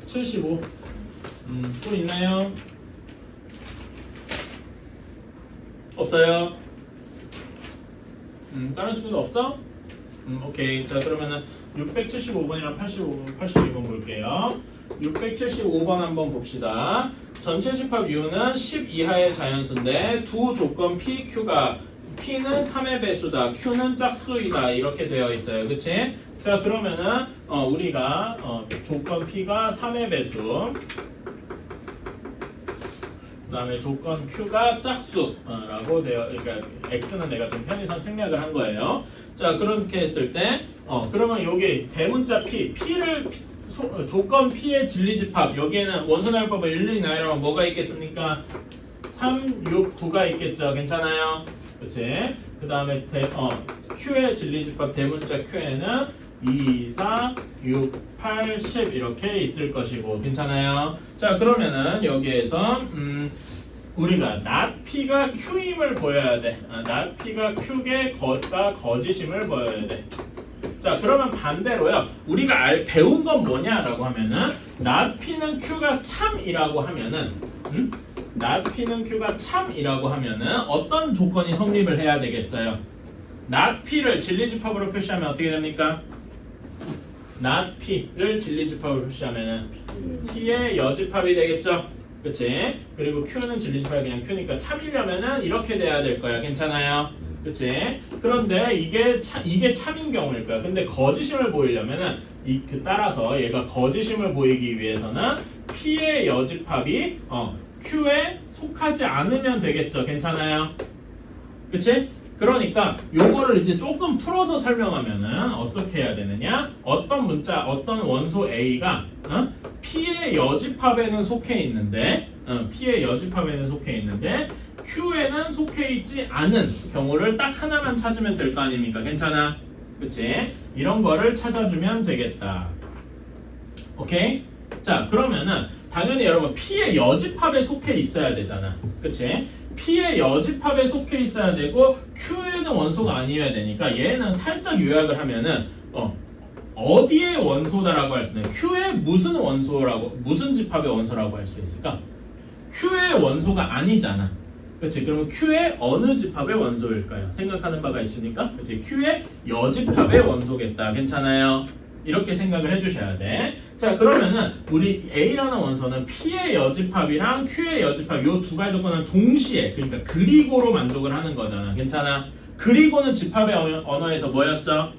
75. 또 있나요? 없어요? 다른 친구도 없어? 오케이. 자, 그러면은 675번이랑 82번 볼게요. 675번 한번 봅시다. 전체 집합 U는 10 이하의 자연수인데 두 조건 P, Q가 P는 3의 배수다, Q는 짝수이다 이렇게 되어 있어요. 그치? 자, 그러면은 우리가 조건 P가 3의 배수, 그 다음에 조건 Q가 짝수라고 그러니까 X는 내가 지금 편의상 생략을 한 거예요. 자, 그렇게 했을 때 그러면 여기 대문자 P를 조건 P의 진리집합, 여기에는 원소나열법을 일일이 나열하면 뭐가 있겠습니까? 3, 6, 9가 있겠죠. 괜찮아요? 그치? 그 다음에 Q의 진리집합 대문자 Q에는 2, 4, 6, 8, 10 이렇게 있을 것이고 괜찮아요? 자, 그러면은 여기에서 우리가 not P가 Q임을 보여야 돼. not P가 Q의 것과 거짓임을 보여야 돼. 자, 그러면 반대로요. 우리가 배운 건 뭐냐라고 하면은 not P는 Q가 참이라고 하면은 not P는 Q가 참이라고 하면은 어떤 조건이 성립을 해야 되겠어요? not P를 진리집합으로 표시하면 어떻게 됩니까? not P를 진리집합으로 표시하면은 P의 여집합이 되겠죠? 그치? 그리고 Q는 진리집합이 그냥 Q니까 참이려면은 이렇게 돼야 될 거야. 괜찮아요? 그치? 그런데 이게 참인 경우일 거야. 근데 거짓임을 보이려면은 따라서 얘가 거짓임을 보이기 위해서는 P의 여집합이 Q에 속하지 않으면 되겠죠. 괜찮아요? 그치? 그러니까 요거를 이제 조금 풀어서 설명하면은 어떻게 해야 되느냐? 어떤 원소 A가 P의 여집합에는 속해 있는데 Q에는 속해 있지 않은 경우를 딱 하나만 찾으면 될 거 아닙니까? 괜찮아? 그치? 이런 거를 찾아주면 되겠다. 오케이? 자, 그러면은 당연히 여러분 P의 여집합에 속해 있어야 되잖아. 그치? P의 여집합에 속해 있어야 되고 Q에는 원소가 아니어야 되니까 얘는 살짝 요약을 하면은 어디의 원소다라고 할 수 있는 Q의 무슨 집합의 원소라고 할 수 있을까? Q의 원소가 아니잖아. 그렇지? 그러면 Q의 어느 집합의 원소일까요? 생각하는 바가 있으니까, 그렇지? Q의 여집합의 원소겠다. 괜찮아요? 이렇게 생각을 해주셔야 돼. 자, 그러면은 우리 A라는 원소는 P의 여집합이랑 Q의 여집합 요 두 가지 조건은 동시에, 그러니까 그리고로 만족을 하는 거잖아. 괜찮아? 그리고는 집합의 언어에서 뭐였죠?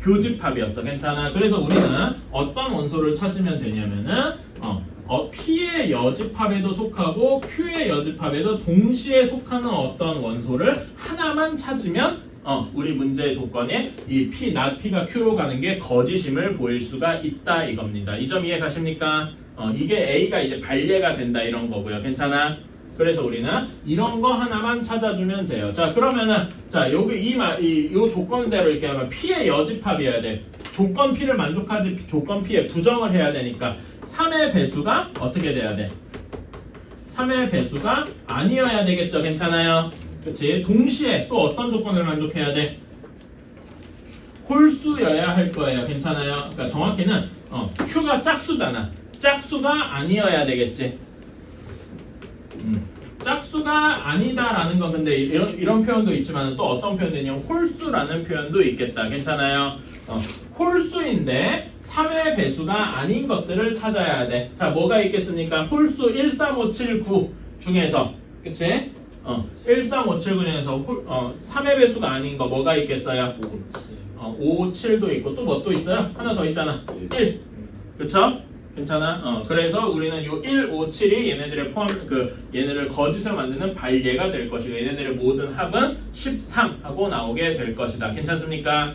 교집합이었어. 괜찮아? 그래서 우리는 어떤 원소를 찾으면 되냐면은 P의 여집합에도 속하고 Q의 여집합에도 동시에 속하는 어떤 원소를 하나만 찾으면 우리 문제의 조건에 이 not P가 Q로 가는 게 거짓임을 보일 수가 있다 이겁니다. 이 점 이해 가십니까? 이게 A가 이제 발례가 된다 이런 거고요. 괜찮아? 그래서 우리는 이런 거 하나만 찾아주면 돼요. 자, 그러면은 여기 요 조건대로 이렇게 하면 P의 여집합이어야 돼. 조건 P를 만족하지 조건 P에 부정을 해야 되니까 3의 배수가 어떻게 돼야 돼? 3의 배수가 아니어야 되겠죠. 괜찮아요? 그치? 동시에 또 어떤 조건을 만족해야 돼? 홀수여야 할 거예요. 괜찮아요? 그러니까 정확히는 Q가 짝수잖아. 짝수가 아니어야 되겠지. 짝수가 아니다라는 건 근데 이런 표현도 있지만 또 어떤 표현도 있냐면 홀수라는 표현도 있겠다. 괜찮아요? 홀수인데 3의 배수가 아닌 것들을 찾아야 돼. 자, 뭐가 있겠습니까? 홀수 1, 3, 5, 7, 9 중에서 그치? 1, 3, 5, 7, 9 중에서 3의 배수가 아닌 거 뭐가 있겠어요? 5, 7도 있고 또 뭐 또 있어요? 하나 더 있잖아. 1. 그쵸? 괜찮아? 그래서 우리는 요 1, 5, 7이 얘네들의 얘네를 거짓을 만드는 발예가 될 것이고 얘네들의 모든 합은 13 하고 나오게 될 것이다. 괜찮습니까?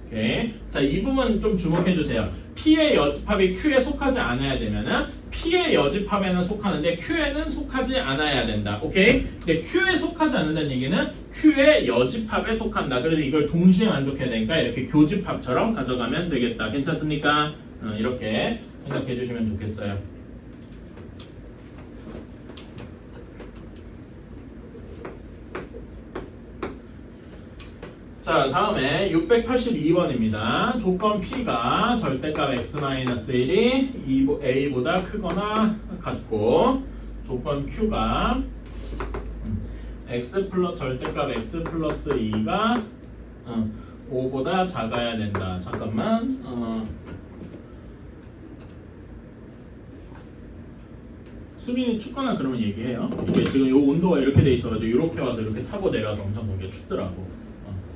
오케이. 자, 이 부분 좀 주목해 주세요. P의 여집합이 Q에 속하지 않아야 되면은 P의 여집합에는 속하는데 Q에는 속하지 않아야 된다. 오케이? 근데 Q에 속하지 않는다는 얘기는 Q의 여집합에 속한다. 그래서 이걸 동시에 만족해야 되니까 이렇게 교집합처럼 가져가면 되겠다. 괜찮습니까? 이렇게 생각해 주시면 좋겠어요. 자, 다음에 682번입니다. 조건 P가 절대값 x-1이 a보다 크거나 같고 조건 Q가 절대값 x 플러스 2가 5보다 작아야 된다. 잠깐만. 수빈이 춥거나 그러면 얘기해요. 이게 지금 요 온도가 이렇게 돼 있어가지고 이렇게 와서 이렇게 타고 내려서 엄청 거기가 춥더라고.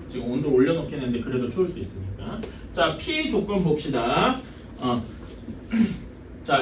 지금 온도 올려놓긴 했는데 그래도 추울 수 있으니까. 자, P 조건 봅시다. 자,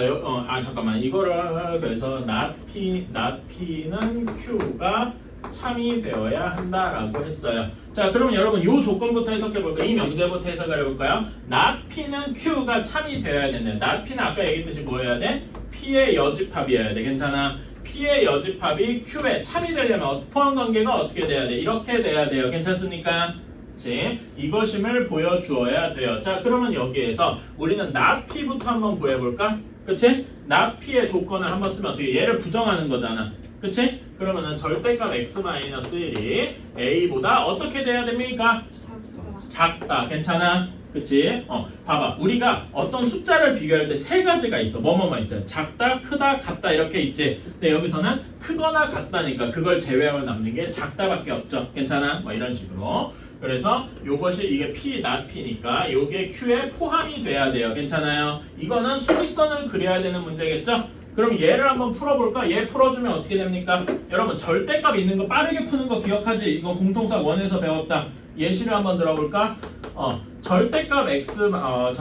잠깐만 이거를 그래서 not P는 Q가 참이 되어야 한다라고 했어요. 자, 그러면 여러분 이 조건부터 해석해볼까요? 이 명제부터 해석을 해볼까요? not P는 Q가 참이 되어야 된다. not P는 아까 얘기했듯이 뭐 해야 돼? P의 여집합이어야 돼. 괜찮아? P의 여집합이 Q에 참이 되려면 포함 관계가 어떻게 돼야 돼? 이렇게 돼야 돼요. 괜찮습니까? 그치? 이것임을 보여주어야 돼요. 자, 그러면 여기에서 우리는 not P부터 한번 구해볼까? 그치? not P의 조건을 한번 쓰면 어떻게? 얘를 부정하는 거잖아. 그치? 그러면은 절대값 x-1이 a보다 어떻게 돼야 됩니까? 작다. 괜찮아? 그치? 봐봐. 우리가 어떤 숫자를 비교할 때 세 가지가 있어. 뭐뭐만 있어요. 작다, 크다, 같다 이렇게 있지. 근데 여기서는 크거나 같다니까 그걸 제외하고 남는 게 작다밖에 없죠. 괜찮아? 뭐 이런 식으로. 그래서 요것이 이게 P, not P니까 요게 Q에 포함이 돼야 돼요. 괜찮아요? 이거는 수직선을 그려야 되는 문제겠죠? 그럼 얘를 한번 풀어볼까? 얘 풀어주면 어떻게 됩니까? 여러분 절대값 있는 거 빠르게 푸는 거 기억하지? 이거 공통수학 1에서 배웠다. 예시를 한번 들어볼까? 절대값 x-1이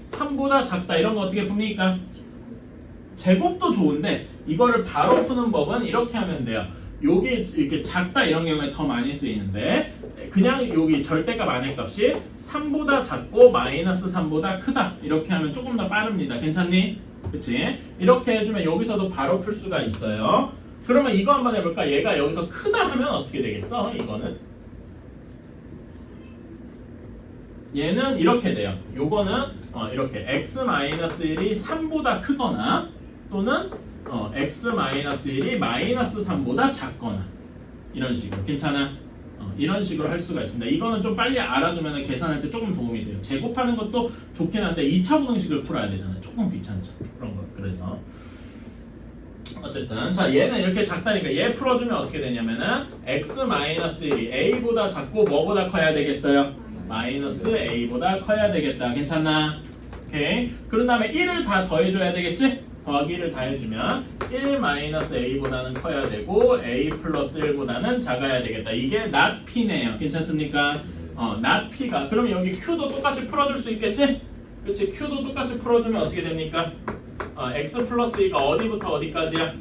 3보다 작다 이런 거 어떻게 풉니까? 제곱도 좋은데 이거를 바로 푸는 법은 이렇게 하면 돼요. 여기 이렇게 작다 이런 경우에 더 많이 쓰이는데 그냥 여기 절대값 안의 값이 3보다 작고 마이너스 3보다 크다 이렇게 하면 조금 더 빠릅니다. 괜찮니? 그치? 이렇게 해주면 여기서도 바로 풀 수가 있어요. 그러면 이거 한번 해볼까? 얘가 여기서 크다 하면 어떻게 되겠어? 이거는 얘는 이렇게 돼요. 요거는 이렇게 x-1이 3보다 크거나 또는 x-1이 마이너스 3보다 작거나 이런 식으로. 괜찮아? 이런 식으로 할 수가 있습니다. 이거는 좀 빨리 알아두면 계산할 때 조금 도움이 돼요. 제곱하는 것도 좋긴 한데 2차 분응식을 풀어야 되잖아요. 조금 귀찮죠. 그런 거. 그래서 어쨌든 자 얘는 이렇게 작다니까 얘 풀어주면 어떻게 되냐면은 x-1이 a보다 작고 뭐보다 커야 되겠어요? 마이너스 a보다 커야 되겠다. 괜찮나? 오케이. 그런 다음에 1을 다 더해줘야 되겠지? 더하기 1을 다 해주면 1 마이너스 a보다는 커야 되고 a 플러스 1보다는 작아야 되겠다. 이게 not p네요. 괜찮습니까? not p가 그럼 여기 q도 똑같이 풀어줄 수 있겠지? 그치? q도 똑같이 풀어주면 어떻게 됩니까? x 플러스 2가 어디부터 어디까지야?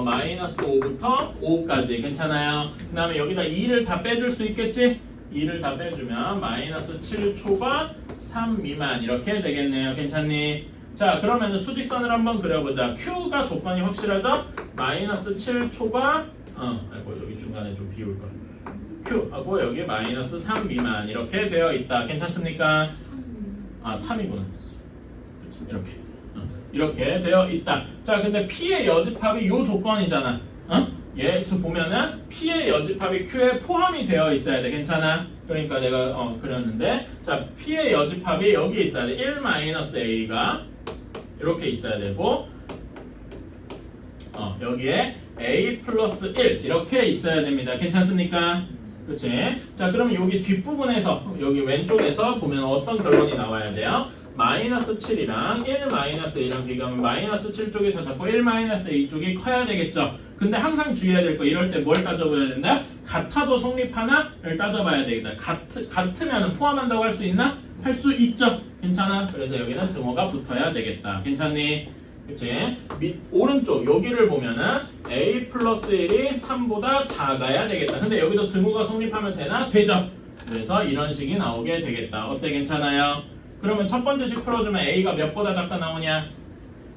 마이너스 5부터 5까지. 괜찮아요? 그 다음에 여기다 2를 다 빼줄 수 있겠지? 2를 다 빼주면 마이너스 7초과 3 미만 이렇게 되겠네요. 괜찮니? 자 그러면 수직선을 한번 그려보자. Q가 조건이 확실하죠? 마이너스 7초과 아이고 여기 중간에 좀 비울걸. Q하고 여기 마이너스 3 미만 이렇게 되어 있다. 괜찮습니까? 3이구나. 그렇지, 이렇게 이렇게 되어 있다. 자 근데 P의 여집합이 요 조건이잖아. 얘 보면은 P의 여집합이 Q에 포함이 되어 있어야 돼. 괜찮아? 그러니까 내가 그렸는데 자 P의 여집합이 여기 있어야 돼. 1-A가 이렇게 있어야 되고 여기에 A 플러스 1 이렇게 있어야 됩니다. 괜찮습니까? 그치? 자 그럼 여기 뒷부분에서 여기 왼쪽에서 보면 어떤 결론이 나와야 돼요? 마이너스 7이랑 1 마이너스 A랑 비교하면 마이너스 7 쪽이 더 작고 1 마이너스 A 쪽이 커야 되겠죠. 근데 항상 주의해야 될 거 이럴 때 뭘 따져봐야 된다? 같아도 성립하나를 따져봐야 되겠다. 같으면 포함한다고 할 수 있나? 할 수 있죠. 괜찮아? 그래서 여기는 등호가 붙어야 되겠다. 괜찮니? 그치? 오른쪽 여기를 보면은 A 플러스 1이 3보다 작아야 되겠다. 근데 여기도 등호가 성립하면 되나? 되죠. 그래서 이런 식이 나오게 되겠다. 어때? 괜찮아요? 그러면 첫 번째 식 풀어주면 A가 몇보다 작다 나오냐?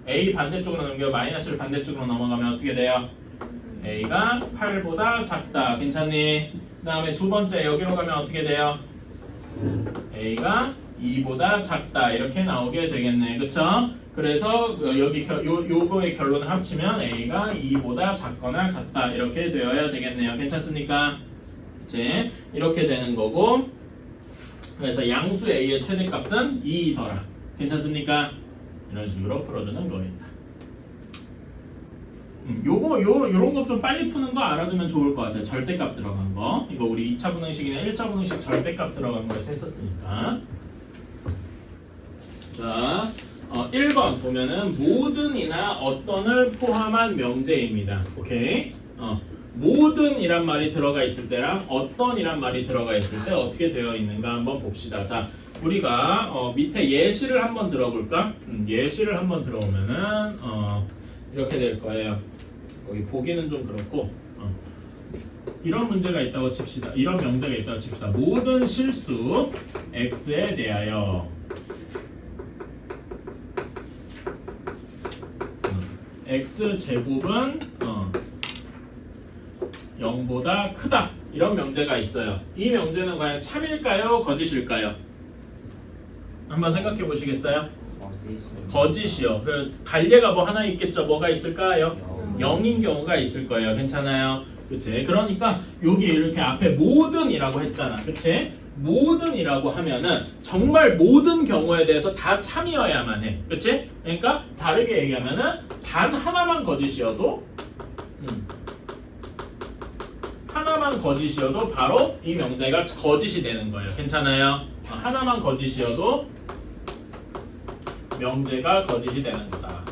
A 반대쪽으로 넘겨 마이너스를 반대쪽으로 넘어가면 어떻게 돼요? A가 8보다 작다. 괜찮니? 그 다음에 두 번째 여기로 가면 어떻게 돼요? A가 2보다 작다. 이렇게 나오게 되겠네. 그쵸? 그래서 여기 요거의 결론을 합치면 A가 2보다 작거나 같다. 이렇게 되어야 되겠네요. 괜찮습니까? 그치? 이렇게 되는 거고 그래서 양수 a의 최대값은 2더라. 괜찮습니까? 이런 식으로 풀어주는 거겠다. 요런 거 좀 빨리 푸는 거 알아두면 좋을 것 같아요. 절대값 들어간 거. 이거 우리 2차 분응식이나 1차 분응식 절대값 들어간 거에서 했었으니까. 자, 1번 보면은 모든이나 어떤을 포함한 명제입니다. 오케이? 모든이란 말이 들어가 있을 때랑 어떤이란 말이 들어가 있을 때 어떻게 되어 있는가 한번 봅시다. 자, 우리가 밑에 예시를 한번 들어볼까? 예시를 한번 들어오면은 이렇게 될 거예요. 여기 보기는 좀 그렇고 이런 문제가 있다고 칩시다. 이런 명제가 있다고 칩시다. 모든 실수 x에 대하여 x 제곱은 0보다 크다. 이런 명제가 있어요. 이 명제는 과연 참일까요? 거짓일까요? 한번 생각해 보시겠어요? 거짓이요. 그 반례가 뭐 하나 있겠죠. 뭐가 있을까요? 0인 경우가 있을 거예요. 괜찮아요? 그치? 그러니까 여기 이렇게 앞에 모든이라고 했잖아. 그치? 모든이라고 하면은 정말 모든 경우에 대해서 다 참이어야만 해. 그치? 그러니까 다르게 얘기하면은 단 하나만 거짓이어도 하나만 거짓이어도 바로 이 명제가 거짓이 되는 거예요. 괜찮아요? 하나만 거짓이어도 명제가 거짓이 되는 거다.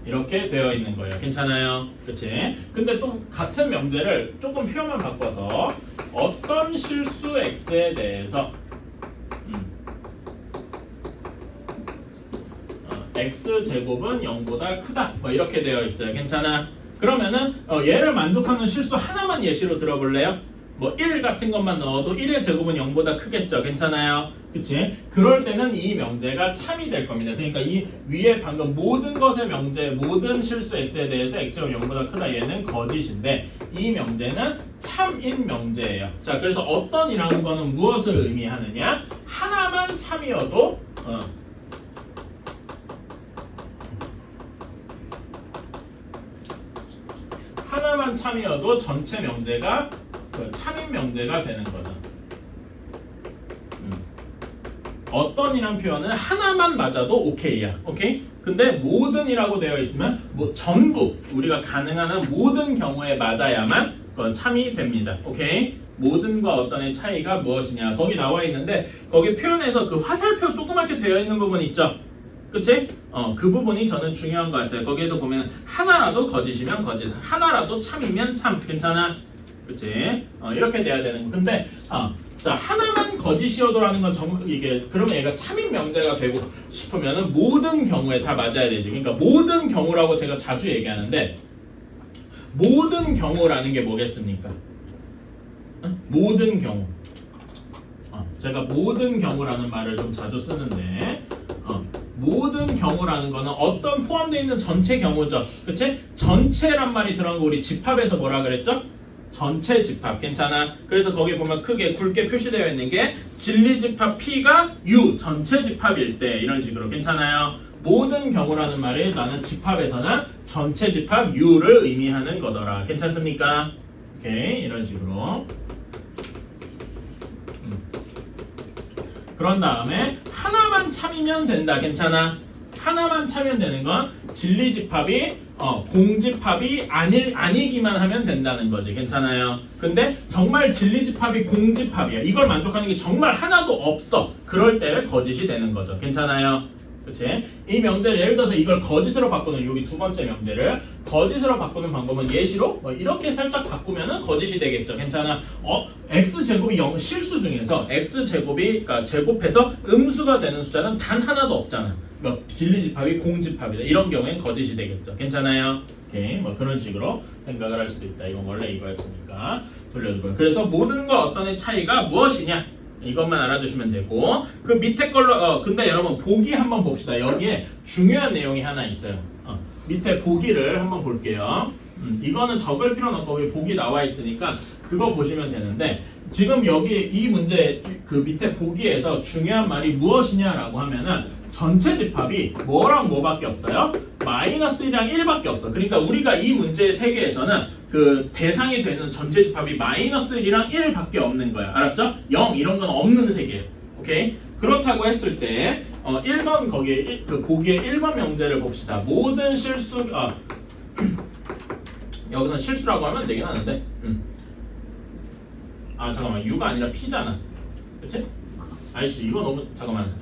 이렇게 되어 있는 거예요. 괜찮아요? 그치? 근데 또 같은 명제를 조금 표현만 바꿔서 어떤 실수 x에 대해서 x제곱은 0보다 크다. 뭐 이렇게 되어 있어요. 괜찮아? 그러면은 얘를 만족하는 실수 하나만 예시로 들어볼래요? 뭐 1 같은 것만 넣어도 1의 제곱은 0보다 크겠죠. 괜찮아요? 그치? 그럴 때는 이 명제가 참이 될 겁니다. 그러니까 이 위에 방금 모든 것의 명제, 모든 실수 x에 대해서 x제곱 0보다 크다 얘는 거짓인데 이 명제는 참인 명제예요. 자, 그래서 어떤이라는 거는 무엇을 의미하느냐? 하나만 참이어도 하나만 참이어도 전체 명제가 참인 명제가 되는 거죠. 어떤이란 표현은 하나만 맞아도 오케이야. 오케이? 근데 모든이라고 되어 있으면 뭐 전부 우리가 가능한 한 모든 경우에 맞아야만 그건 참이 됩니다. 오케이? 모든과 어떤의 차이가 무엇이냐? 거기 나와 있는데 거기 표현에서 그 화살표 조그맣게 되어 있는 부분 있죠? 그치? 그 부분이 저는 중요한 것 같아요. 거기에서 보면 하나라도 거짓이면 거짓, 하나라도 참이면 참. 괜찮아? 그치? 이렇게 돼야 되는 거. 근데 자, 하나만 거짓이어도라는 건 이게 그러면 얘가 참인 명제가 되고 싶으면은 모든 경우에 다 맞아야 되죠. 그러니까 모든 경우라고 제가 자주 얘기하는데 모든 경우라는 게 뭐겠습니까? 모든 경우. 제가 모든 경우라는 말을 좀 자주 쓰는데 모든 경우라는 거는 어떤 포함되어 있는 전체 경우죠. 그치? 전체란 말이 들어간 거 우리 집합에서 뭐라 그랬죠? 전체 집합. 괜찮아? 그래서 거기 보면 크게 굵게 표시되어 있는 게 진리집합 P가 U 전체 집합일 때 이런 식으로. 괜찮아요? 모든 경우라는 말이 나는 집합에서는 전체 집합 U를 의미하는 거더라. 괜찮습니까? 오케이, 이런 식으로. 그런 다음에 하나만 참이면 된다. 괜찮아? 하나만 참이면 되는 건 진리집합이 공집합이 아니기만 하면 된다는 거지. 괜찮아요? 근데 정말 진리집합이 공집합이야. 이걸 만족하는 게 정말 하나도 없어. 그럴 때 거짓이 되는 거죠. 괜찮아요? 그치? 이 명제를 예를 들어서 이걸 거짓으로 바꾸는 여기 두 번째 명제를 거짓으로 바꾸는 방법은 예시로 이렇게 살짝 바꾸면은 거짓이 되겠죠. 괜찮아? x제곱이 실수 중에서 x제곱이 그러니까 제곱해서 음수가 되는 숫자는 단 하나도 없잖아. 진리집합이 공집합이다. 이런 경우엔 거짓이 되겠죠. 괜찮아요? 오케이. 그런 식으로 생각을 할 수도 있다. 이건 원래 이거였으니까 돌려주고요. 그래서 모든과 어떤의 차이가 무엇이냐? 이것만 알아두시면 되고 그 밑에 걸로 근데 여러분 보기 한번 봅시다. 여기에 중요한 내용이 하나 있어요. 밑에 보기를 한번 볼게요. 이거는 적을 필요는 없고 여기 보기 나와 있으니까 그거 보시면 되는데 지금 여기 이 문제 그 밑에 보기에서 중요한 말이 무엇이냐라고 하면은 전체 집합이 뭐랑 뭐밖에 없어요? -1이랑 1밖에 없어. 그러니까 우리가 이 문제의 세계에서는 그 대상이 되는 전체 집합이 -1이랑 1밖에 없는 거야. 알았죠? 0 이런 건 없는 세계예요. 오케이? 그렇다고 했을 때 1번 거기에 그 보기에 1번 명제를 봅시다. 모든 실수 여기서 실수라고 하면 되긴 하는데 잠깐만 U가 아니라 P잖아. 그치? 아이씨 이거 너무 잠깐만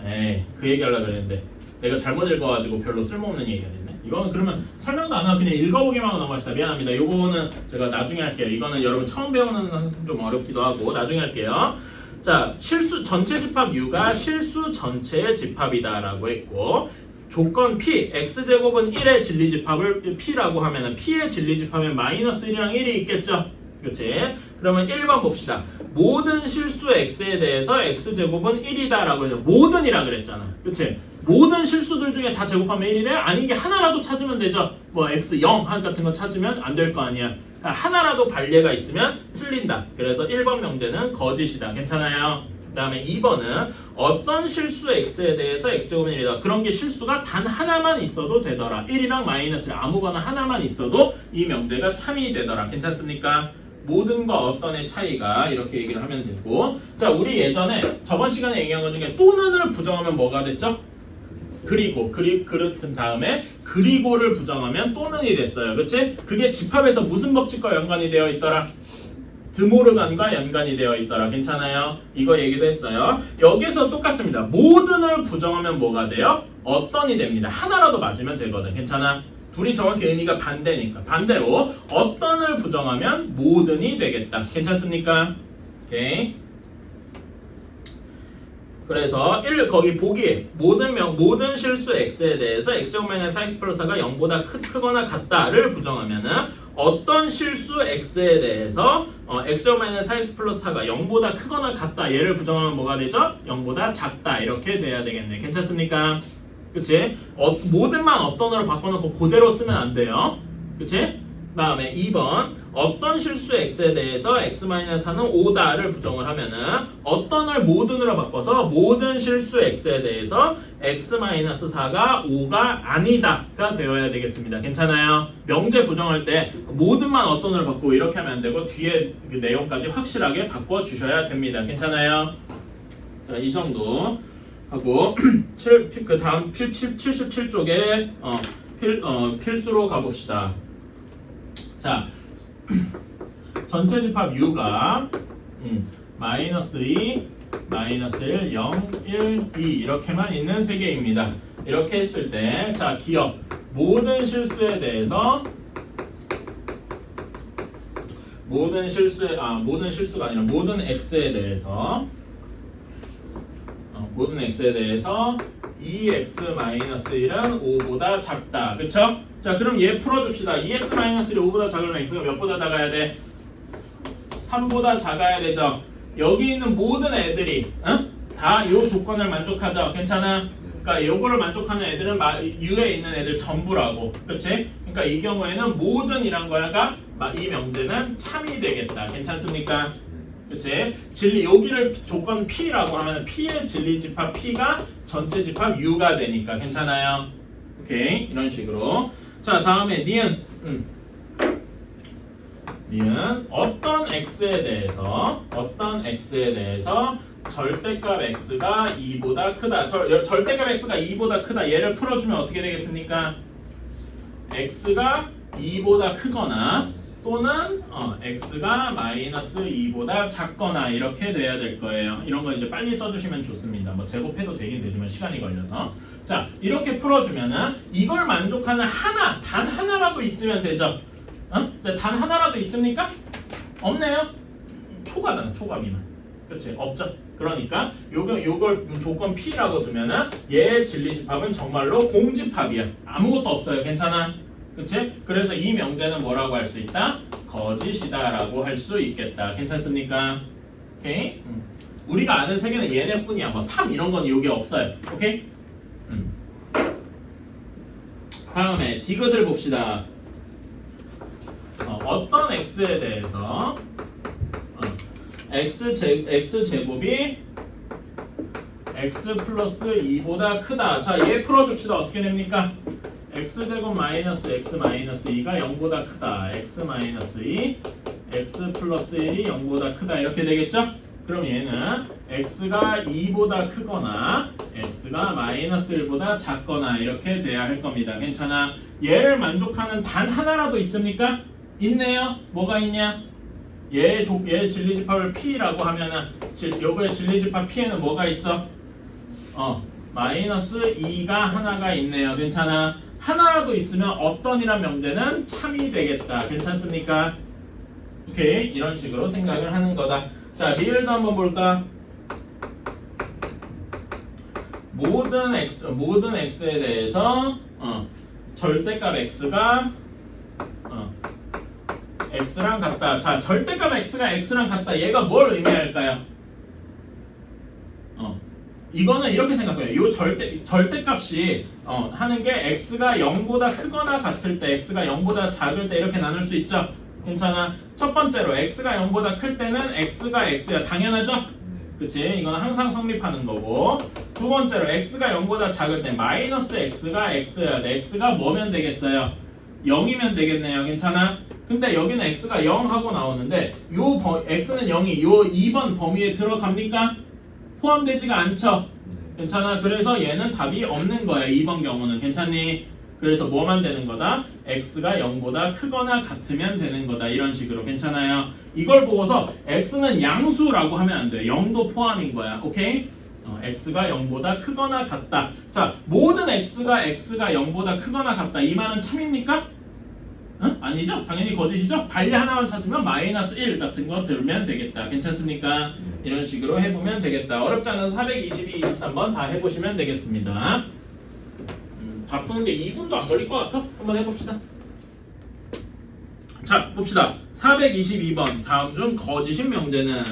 그 얘기 하려고 그랬는데 내가 잘못 읽어가지고 별로 쓸모없는 얘기가 됐네. 이거는 그러면 설명도 안 하고 그냥 읽어보기만 하고 넘어가시다. 미안합니다. 요거는 제가 나중에 할게요. 이거는 여러분 처음 배우는 좀 어렵기도 하고 나중에 할게요. 자, 실수 전체 집합 U가 실수 전체의 집합이다라고 했고 조건 P, X제곱은 1의 진리집합을 P라고 하면은 P의 진리집합은 -1이랑 1이 있겠죠? 그치? 그러면 1번 봅시다. 모든 실수 X에 대해서 X제곱은 1이다 라고 해서 모든이라 그랬잖아. 그치? 모든 실수들 중에 다 제곱하면 1이래? 아닌 게 하나라도 찾으면 되죠? 뭐 X 0 같은 거 찾으면 안 될 거 아니야. 하나라도 발례가 있으면 틀린다. 그래서 1번 명제는 거짓이다. 괜찮아요? 그 다음에 2번은 어떤 실수 X에 대해서 X제곱은 1이다. 그런 게 실수가 단 하나만 있어도 되더라. 1이랑 -1 아무거나 하나만 있어도 이 명제가 참이 되더라. 괜찮습니까? 모든과 어떤의 차이가 이렇게 얘기를 하면 되고 자 우리 예전에 저번 시간에 얘기한 것 중에 또는을 부정하면 뭐가 됐죠? 그리고 그 다음에 그리고를 부정하면 또는이 됐어요. 그치? 그게 집합에서 무슨 법칙과 연관이 되어 있더라? 드모르간과 연관이 되어 있더라. 괜찮아요? 이거 얘기도 했어요. 여기서 똑같습니다. 모든을 부정하면 뭐가 돼요? 어떤이 됩니다. 하나라도 맞으면 되거든. 괜찮아? 둘이 정확히 의미가 반대니까. 반대로 어떤을 부정하면 모든이 되겠다. 괜찮습니까? 오케이. 그래서 거기 보기에 모든 실수 x에 대해서 x제곱 마이너스 4x 플러스 4가 0보다 크거나 같다를 부정하면은 어떤 실수 x에 대해서 x제곱 마이너스 4x 플러스 4가 0보다 크거나 같다 얘를 부정하면 뭐가 되죠? 0보다 작다 이렇게 돼야 되겠네. 괜찮습니까? 그치? 모든만 어떤으로 바꿔놓고 그대로 쓰면 안 돼요. 그치? 다음에 2번 어떤 실수 x에 대해서 x-4는 5다를 부정을 하면은 어떤을 모든으로 바꿔서 모든 실수 x에 대해서 x-4가 5가 아니다가 되어야 되겠습니다. 괜찮아요? 명제 부정할 때 모든만 어떤으로 바꾸고 이렇게 하면 안 되고 뒤에 그 내용까지 확실하게 바꿔주셔야 됩니다. 괜찮아요? 자, 이 정도 하고 그 다음 77쪽에 필수로 가봅시다. 자, 전체 집합 U가 -2, -1, 0, 1, 2 이렇게만 있는 세 개입니다. 이렇게 했을 때, 자, 기억 모든 실수에 대해서 모든 실수가 아니라 모든 x에 대해서 모든 x에 대해서 2x-1은 5보다 작다. 그쵸? 자 그럼 얘 풀어줍시다. 2x-1이 5보다 작으면 x가 몇보다 작아야 돼? 3보다 작아야 되죠. 여기 있는 모든 애들이 다 이 조건을 만족하죠. 괜찮아? 그러니까 요거를 만족하는 애들은 U에 있는 애들 전부라고. 그치? 그러니까 이 경우에는 모든이란 거가 이 명제는 참이 되겠다. 괜찮습니까? 그치? 진리 여기를 조건 P라고 하면 P의 진리 집합 P가 전체 집합 U가 되니까 괜찮아요? 오케이 이런 식으로. 자 다음에 니은 어떤 x에 대해서 절대값 x가 2보다 크다. 절대값 x가 2보다 크다. 얘를 풀어주면 어떻게 되겠습니까? x가 2보다 크거나 또는 x가 -2보다 작거나 이렇게 돼야 될 거예요. 이런 거 이제 빨리 써주시면 좋습니다. 뭐 제곱해도 되긴 되지만 시간이 걸려서. 자 이렇게 풀어주면은 이걸 만족하는 단 하나라도 있으면 되죠. 근데 단 하나라도 있습니까? 없네요. 초과잖아. 초과비만. 그렇지? 없죠. 그러니까 요걸 조건 P라고 두면은 얘의 진리집합은 정말로 공집합이야. 아무것도 없어요. 괜찮아? 그치? 그래서 이 명제는 뭐라고 할 수 있다? 거짓이다라고 할 수 있겠다. 괜찮습니까? 오케이? 우리가 아는 세계는 얘네뿐이야. 뭐 3 이런 건 여기 없어요. 오케이? 다음에 디귿을 봅시다. 어떤 x에 대해서 x제곱이 x 플러스 2보다 크다. 자, 얘 풀어줍시다. 어떻게 됩니까? x제곱 마이너스 x 마이너스 2가 0보다 크다. x 마이너스 2 x 플러스 1이 0보다 크다. 이렇게 되겠죠? 그럼 얘는 x가 2보다 크거나 x가 마이너스 1보다 작거나 이렇게 돼야 할 겁니다. 괜찮아? 얘를 만족하는 단 하나라도 있습니까? 있네요. 뭐가 있냐? 얘 진리집합을 p라고 하면은 요거의 진리집합 p에는 뭐가 있어? 마이너스 2가 하나가 있네요. 괜찮아? 하나라도 있으면 어떤이란 명제는 참이 되겠다. 괜찮습니까? 오케이, 이런 식으로 생각을 하는 거다. 자, 리을도 한번 볼까? 모든 x에 대해서 절대값 x가 x랑 같다. 자, 절대값 x가 x랑 같다. 얘가 뭘 의미할까요? 이거는 이렇게 생각해요. 요 절대값이 하는 게 x가 0보다 크거나 같을 때, x가 0보다 작을 때 이렇게 나눌 수 있죠. 괜찮아? 첫 번째로 x가 0보다 클 때는 x가 x야. 당연하죠? 그치? 이건 항상 성립하는 거고. 두 번째로 x가 0보다 작을 때 마이너스 x가 x여야 돼. x가 뭐면 되겠어요? 0이면 되겠네요. 괜찮아? 근데 여기는 x가 0 하고 나오는데 x는 0이 요 2번 범위에 들어갑니까? 포함되지가 않죠? 괜찮아? 그래서 얘는 답이 없는 거야. 2번 경우는. 괜찮니? 그래서 뭐만 되는 거다? x가 0보다 크거나 같으면 되는 거다. 이런 식으로. 괜찮아요? 이걸 보고서 x는 양수라고 하면 안 돼요. 0도 포함인 거야. 오케이? x가 0보다 크거나 같다. 자, 모든 x가 0보다 크거나 같다. 이 말은 참입니까? 응? 아니죠? 당연히 거짓이죠? 반리 하나만 찾으면 마이너스 1 같은 거 들으면 되겠다. 괜찮습니까? 이런 식으로 해보면 되겠다. 어렵지 않아서 422, 23번 다 해보시면 되겠습니다. 다 푸는데 2분도 안 걸릴 것 같아? 한번 해봅시다. 자, 봅시다. 422번 다음 중 거짓인 명제는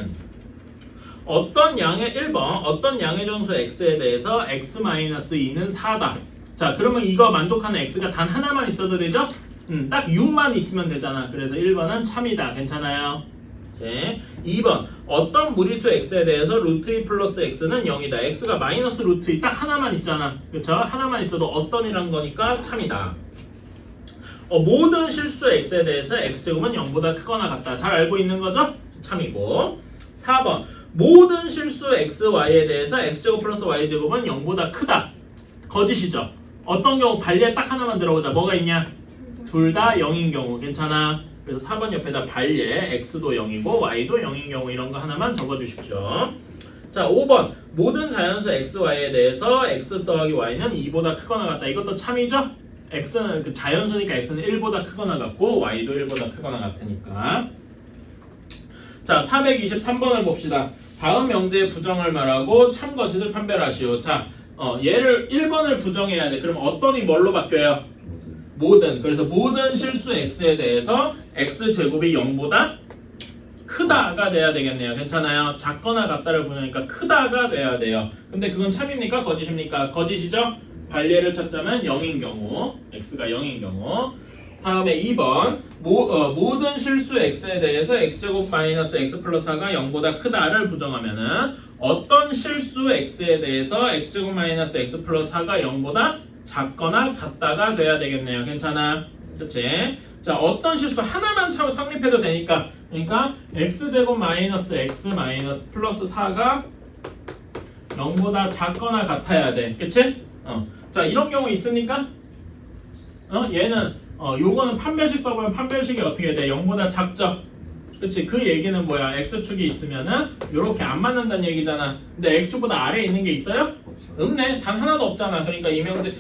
어떤 양의 1번 어떤 양의 정수 x에 대해서 x-2는 4다. 자, 그러면 이거 만족하는 x가 단 하나만 있어도 되죠? 딱 6만 있으면 되잖아. 그래서 1번은 참이다. 괜찮아요? 제 2번 어떤 무리수 x에 대해서 루트 2 플러스 x는 0이다. x가 마이너스 루트 2 딱 하나만 있잖아. 그쵸? 하나만 있어도 어떤이란 거니까 참이다. 모든 실수 x에 대해서 x제곱은 0보다 크거나 같다. 잘 알고 있는 거죠? 참이고. 4번 모든 실수 xy에 대해서 x제곱 플러스 y제곱은 0보다 크다. 거짓이죠? 어떤 경우 반리에 딱 하나만 들어보자. 뭐가 있냐? 둘 다 0인 경우. 괜찮아? 그래서 4번 옆에다 반리에 x도 0이고 y도 0인 경우 이런 거 하나만 적어주십시오. 자, 5번 모든 자연수 xy에 대해서 x 더하기 y는 2보다 크거나 같다. 이것도 참이죠? x는 자연수니까 x는 1보다 크거나 같고 y도 1보다 크거나 같으니까. 자, 423번을 봅시다. 다음 명제의 부정을 말하고 참거짓을 판별하시오. 자, 얘를 1번을 부정해야 돼. 그럼 어떤이 뭘로 바뀌어요? 모든. 그래서 모든 실수 x에 대해서 x제곱이 0보다 크다가 돼야 되겠네요. 괜찮아요? 작거나 같다를 부르니까 크다가 돼야 돼요. 근데 그건 참입니까? 거짓입니까? 거짓이죠? 반례를 찾자면 0인 경우, x가 0인 경우. 다음에 2번 모든 실수 x에 대해서 x제곱 마이너스 x 플러스 4가 0보다 크다를 부정하면은 어떤 실수 x에 대해서 x제곱 마이너스 x 플러스 4가 0보다 작거나 같다가 돼야 되겠네요. 괜찮아? 그치? 자, 어떤 실수 하나만 성립해도 되니까. 그러니까 x제곱 마이너스 x 마이너스 플러스 4가 0보다 작거나 같아야 돼. 그치? 자, 이런 경우 있습니까? 얘는 요거는 판별식 써보면 판별식이 어떻게 돼? 0보다 작죠? 그치? 그 얘기는 뭐야? x축이 있으면은 요렇게 안 맞는다는 얘기잖아. 근데 x축보다 아래에 있는 게 있어요? 없네. 단 하나도 없잖아. 그러니까 이 명제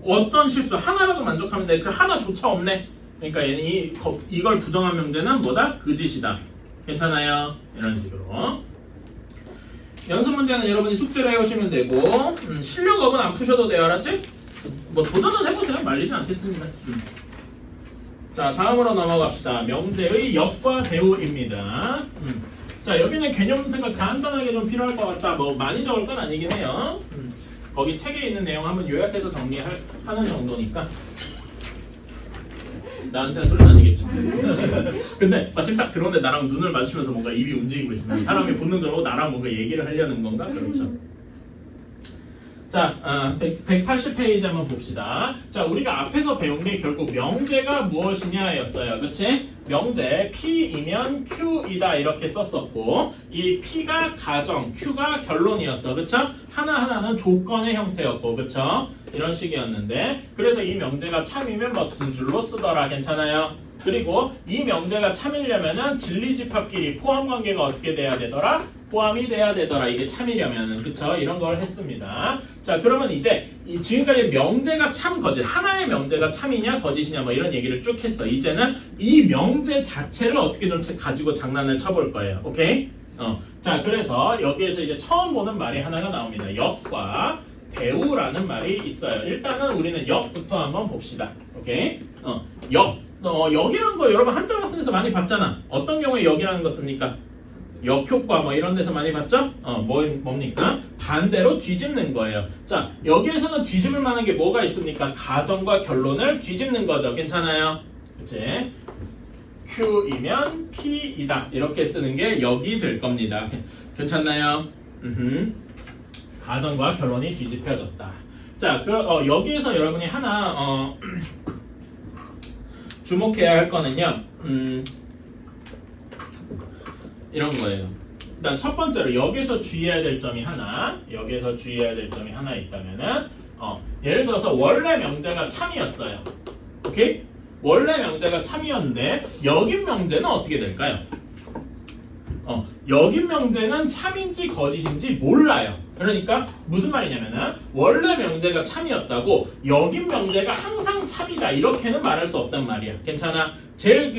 어떤 실수 하나라도 만족하면 돼. 그 하나조차 없네. 그러니까 얘는 이걸 부정한 명제는 뭐다? 거짓이다. 괜찮아요? 이런 식으로. 연습 문제는 여러분이 숙제를 해오시면 되고 실력업은 안 푸셔도 돼요. 알았지? 뭐 도전은 해보세요. 말리진 않겠습니다. 자, 다음으로 넘어갑시다. 명제의 역과 대우입니다. 자, 여기는 개념 생각 간단하게 좀 필요할 것 같다. 뭐 많이 적을 건 아니긴 해요. 거기 책에 있는 내용 한번 요약해서 정리하는 정도니까. 나한테는 소리 아니겠죠. 근데 마침 딱 들어오는데 나랑 눈을 마주치면서 뭔가 입이 움직이고 있으면 사람이 본능적으로 나랑 뭔가 얘기를 하려는 건가? 그렇죠. 자, 180페이지 한번 봅시다. 자, 우리가 앞에서 배운 게 결국 명제가 무엇이냐였어요. 그치? 명제 P이면 Q이다 이렇게 썼었고 이 P가 가정, Q가 결론이었어. 그쵸? 하나하나는 조건의 형태였고 그쵸? 이런 식이었는데 그래서 이 명제가 참이면 뭐 두 줄로 쓰더라. 괜찮아요? 그리고 이 명제가 참이려면은 진리집합끼리 포함관계가 어떻게 돼야 되더라? 포함이 돼야 되더라. 이게 참이려면은 그쵸? 이런 걸 했습니다. 자 그러면 이제 지금까지 명제가 참 거짓 하나의 명제가 참이냐 거짓이냐 뭐 이런 얘기를 쭉 했어. 이제는 이 명제 자체를 어떻게 좀 가지고 장난을 쳐볼 거예요. 오케이? 자 그래서 여기에서 이제 처음 보는 말이 하나가 나옵니다. 역과 대우라는 말이 있어요. 일단은 우리는 역부터 한번 봅시다. 오케이? 역이라는 거 여러분 한자 같은 데서 많이 봤잖아. 어떤 경우에 역이라는 거 씁니까? 역효과 뭐 이런 데서 많이 봤죠? 뭡니까? 반대로 뒤집는 거예요. 자, 여기에서는 뒤집을 만한 게 뭐가 있습니까? 가정과 결론을 뒤집는 거죠. 괜찮아요? 그치? Q이면 P이다. 이렇게 쓰는 게 역이 될 겁니다. 괜찮나요? 가정과 결론이 뒤집혀졌다. 자, 여기에서 여러분이 하나 주목해야 할 거는요. 이런 거예요. 일단 첫 번째로 여기서 주의해야 될 점이 하나 있다면은 예를 들어서 원래 명제가 참이었어요. 오케이? 원래 명제가 참이었는데 여긴 명제는 어떻게 될까요? 여긴 명제는 참인지 거짓인지 몰라요. 그러니까 무슨 말이냐면은 원래 명제가 참이었다고 여긴 명제가 항상 참이다 이렇게는 말할 수 없단 말이야. 괜찮아? 제일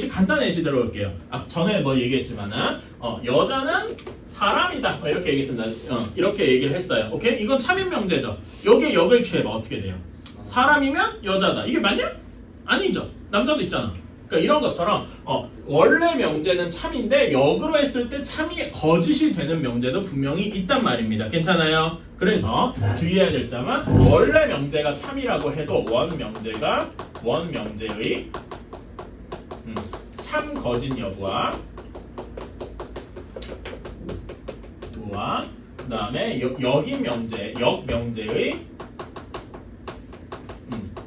간단한 예시 들어볼게요. 전에 뭐 얘기했지만은 여자는 사람이다 이렇게 얘기했습니다. 이렇게 얘기를 했어요. 오케이? 이건 참인 명제죠. 여기에 역을 취해봐. 어떻게 돼요? 사람이면 여자다. 이게 맞냐? 아니죠. 남자도 있잖아. 그러니까 이런 것처럼 원래 명제는 참인데 역으로 했을 때 참이 거짓이 되는 명제도 분명히 있단 말입니다. 괜찮아요? 그래서 주의해야 될 점은 원래 명제가 참이라고 해도 원명제의 참 거짓 여부와 그다음에 역인 명제, 역 명제의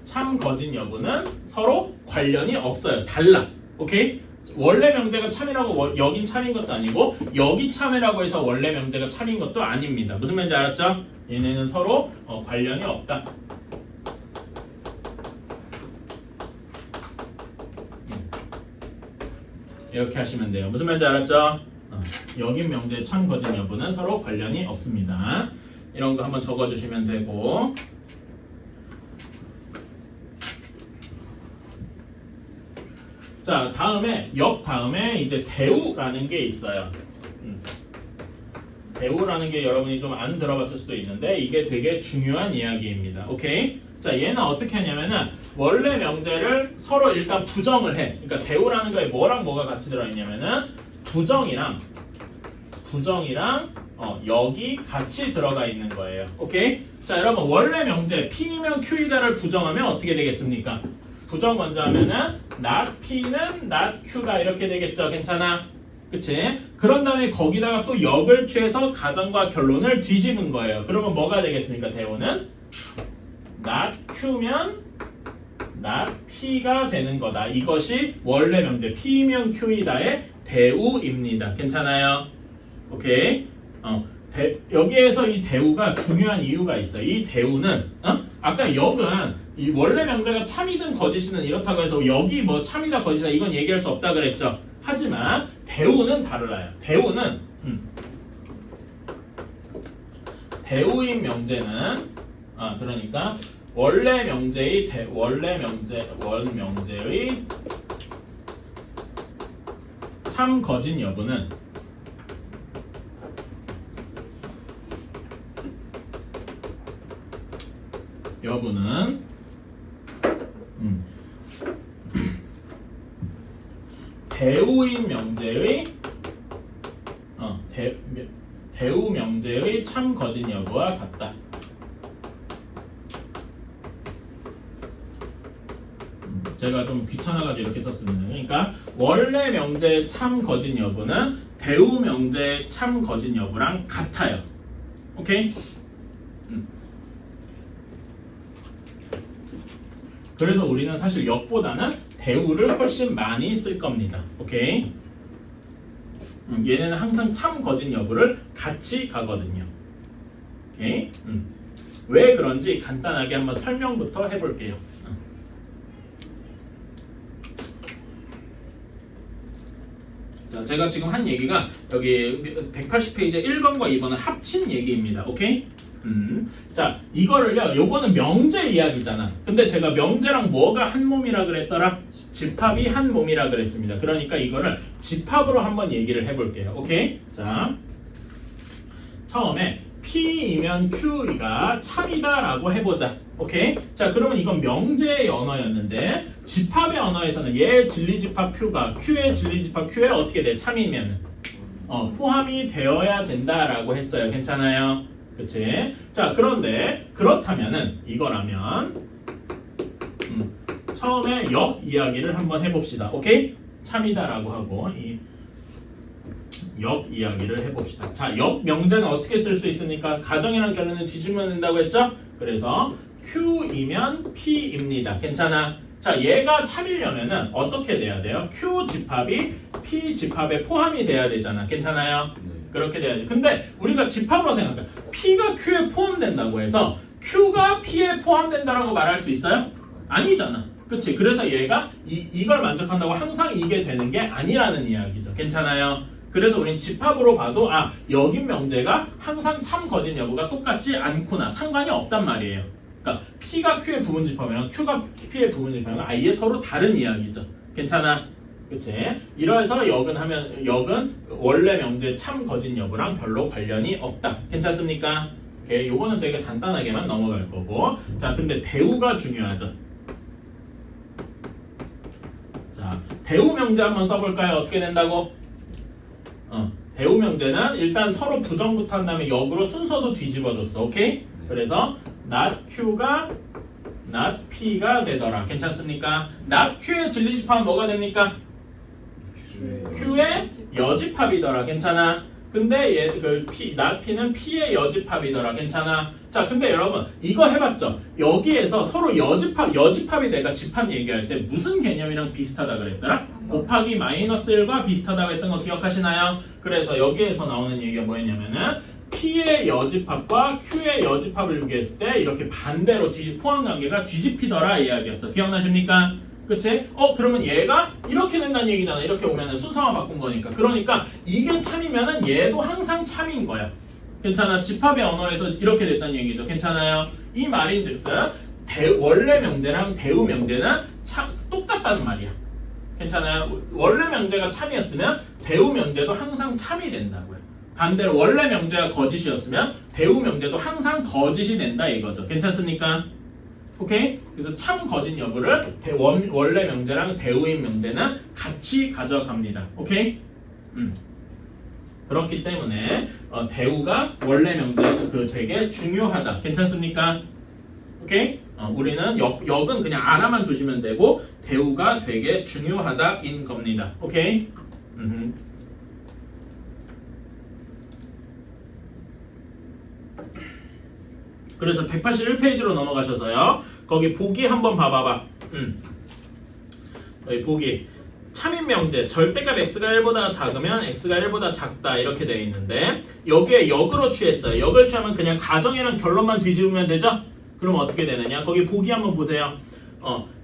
참 거짓 여부는 서로 관련이 없어요. 달라. 오케이? 원래 명제가 참이라고 역인 참인 것도 아니고 역이 참이라고 해서 원래 명제가 참인 것도 아닙니다. 무슨 말인지 알았죠? 얘네는 서로 관련이 없다. 이렇게 하시면 돼요. 무슨 말인지 알았죠? 역인 명제의 참 거짓 여부는 서로 관련이 없습니다. 이런 거 한번 적어주시면 되고 자, 역 다음에 이제 대우라는 게 있어요. 대우라는 게 여러분이 좀 안 들어봤을 수도 있는데 이게 되게 중요한 이야기입니다. 오케이? 자, 얘는 어떻게 하냐면은 원래 명제를 서로 일단 부정을 해. 그러니까 대우라는 거에 뭐랑 뭐가 같이 들어있냐면은 부정이랑 역이 같이 들어가 있는 거예요. 오케이? 자, 여러분 원래 명제 P이면 Q이다를 부정하면 어떻게 되겠습니까? 부정 먼저 하면은 not P는 not Q다 이렇게 되겠죠. 괜찮아? 그치? 그런 다음에 거기다가 또 역을 취해서 가정과 결론을 뒤집은 거예요. 그러면 뭐가 되겠습니까? 대우는 not Q면 not P가 되는 거다. 이것이 원래 명제 P면 Q이다의 대우입니다. 괜찮아요? 오케이? 여기에서 이 대우가 중요한 이유가 있어요. 이 대우는 아까 역은 이 원래 명제가 참이든 거짓이든 이렇다고 해서 여기 뭐 참이다 거짓이다 이건 얘기할 수 없다 그랬죠. 하지만 대우는 달라요. 대우인 명제는 그러니까 원명제의 참 거짓 여부는 대우인 명제의 대우 명제의 참 거짓 여부와 같다. 제가 좀 귀찮아가지고 이렇게 썼습니다. 그러니까 원래 명제 참 거진 여부는 대우 명제 참 거진 여부랑 같아요. 오케이? 그래서 우리는 사실 역보다는 대우를 훨씬 많이 쓸 겁니다. 오케이? 얘네는 항상 참 거진 여부를 같이 가거든요. 오케이? 왜 그런지 간단하게 한번 설명부터 해볼게요. 자, 제가 지금 한 얘기가 여기 180페이지 1번과 2번을 합친 얘기입니다. 오케이? 자, 이거를요, 요거는 명제 이야기잖아. 근데 제가 명제랑 뭐가 한 몸이라 그랬더라? 집합이 한 몸이라 그랬습니다. 그러니까 이거를 집합으로 한번 얘기를 해볼게요. 오케이? 자, 처음에 P이면 Q가 참이다라고 해보자. 오케이? 자, 그러면 이건 명제의 언어였는데 집합의 언어에서는 얘 진리집합 Q가 Q의 진리집합 Q에 어떻게 돼? 참이면 포함이 되어야 된다라고 했어요. 괜찮아요? 그치? 자, 그런데 그렇다면은 이거라면 처음에 역 이야기를 한번 해봅시다. 오케이? 참이다라고 하고 이 역 이야기를 해봅시다. 자, 역 명제는 어떻게 쓸 수 있습니까? 가정이라는 결론을 뒤집으면 된다고 했죠? 그래서 Q이면 P입니다. 괜찮아? 자, 얘가 참이려면은 어떻게 돼야 돼요? Q 집합이 P 집합에 포함이 돼야 되잖아. 괜찮아요? 그렇게 돼야지. 근데 우리가 집합으로 생각해. P가 Q에 포함된다고 해서 Q가 P에 포함된다라고 말할 수 있어요? 아니잖아. 그치? 그래서 얘가 이걸 만족한다고 항상 이게 되는 게 아니라는 이야기죠. 괜찮아요? 그래서 우린 집합으로 봐도 여긴 명제가 항상 참 거진 여부가 똑같지 않구나. 상관이 없단 말이에요. 그러니까 P가 Q의 부분 집합이랑 Q가 P의 부분 집합이랑 아예 서로 다른 이야기죠. 괜찮아? 그치? 이래서 역은 원래 명제 참 거진 여부랑 별로 관련이 없다. 괜찮습니까? 오케이, 요거는 되게 간단하게만 넘어갈 거고. 자, 근데 대우가 중요하죠. 자, 대우 명제 한번 써볼까요? 어떻게 된다고? 대우 명제는 일단 서로 부정부터 한 다음에 역으로 순서도 뒤집어줬어. 오케이? 그래서 not Q가 not P가 되더라. 괜찮습니까? not Q의 진리집합은 뭐가 됩니까? Q의 여집합이더라. 괜찮아? 근데 not P는 P의 여집합이더라. 괜찮아? 자, 근데 여러분 이거 해봤죠? 여기에서 서로 여집합이 내가 집합 얘기할 때 무슨 개념이랑 비슷하다 그랬더라? 곱하기 마이너스 1과 비슷하다고 했던 거 기억하시나요? 그래서 여기에서 나오는 얘기가 뭐였냐면은 P의 여집합과 Q의 여집합을 비교했을 때 이렇게 반대로 포함 관계가 뒤집히더라 이야기였어. 기억나십니까? 그치? 그러면 얘가 이렇게 된다는 얘기잖아. 이렇게 오면은 순서만 바꾼 거니까. 그러니까 이게 참이면은 얘도 항상 참인 거야. 괜찮아? 집합의 언어에서 이렇게 됐다는 얘기죠. 괜찮아요? 이 말인즉슨 원래 명제랑 대우 명제는 똑같다는 말이야. 괜찮아요? 원래 명제가 참이었으면 대우 명제도 항상 참이 된다고요. 반대로 원래 명제가 거짓이었으면 대우 명제도 항상 거짓이 된다 이거죠. 괜찮습니까? 오케이? 그래서 참 거짓 여부를 원래 명제랑 대우인 명제는 같이 가져갑니다. 오케이? 그렇기 때문에 대우가 원래 명제 되게 중요하다. 괜찮습니까? 오케이? 우리는 역은 그냥 알아만 두시면 되고 대우가 되게 중요하다인 겁니다. 오케이? 그래서 181페이지로 넘어가셔서요. 거기 보기 한번 봐봐봐. 여기 보기. 참인 명제 절대값 x가 1보다 작으면 x가 1보다 작다 이렇게 되어 있는데 여기에 역으로 취했어요. 역을 취하면 그냥 가정이랑 결론만 뒤집으면 되죠? 그럼 어떻게 되느냐? 거기 보기 한번 보세요.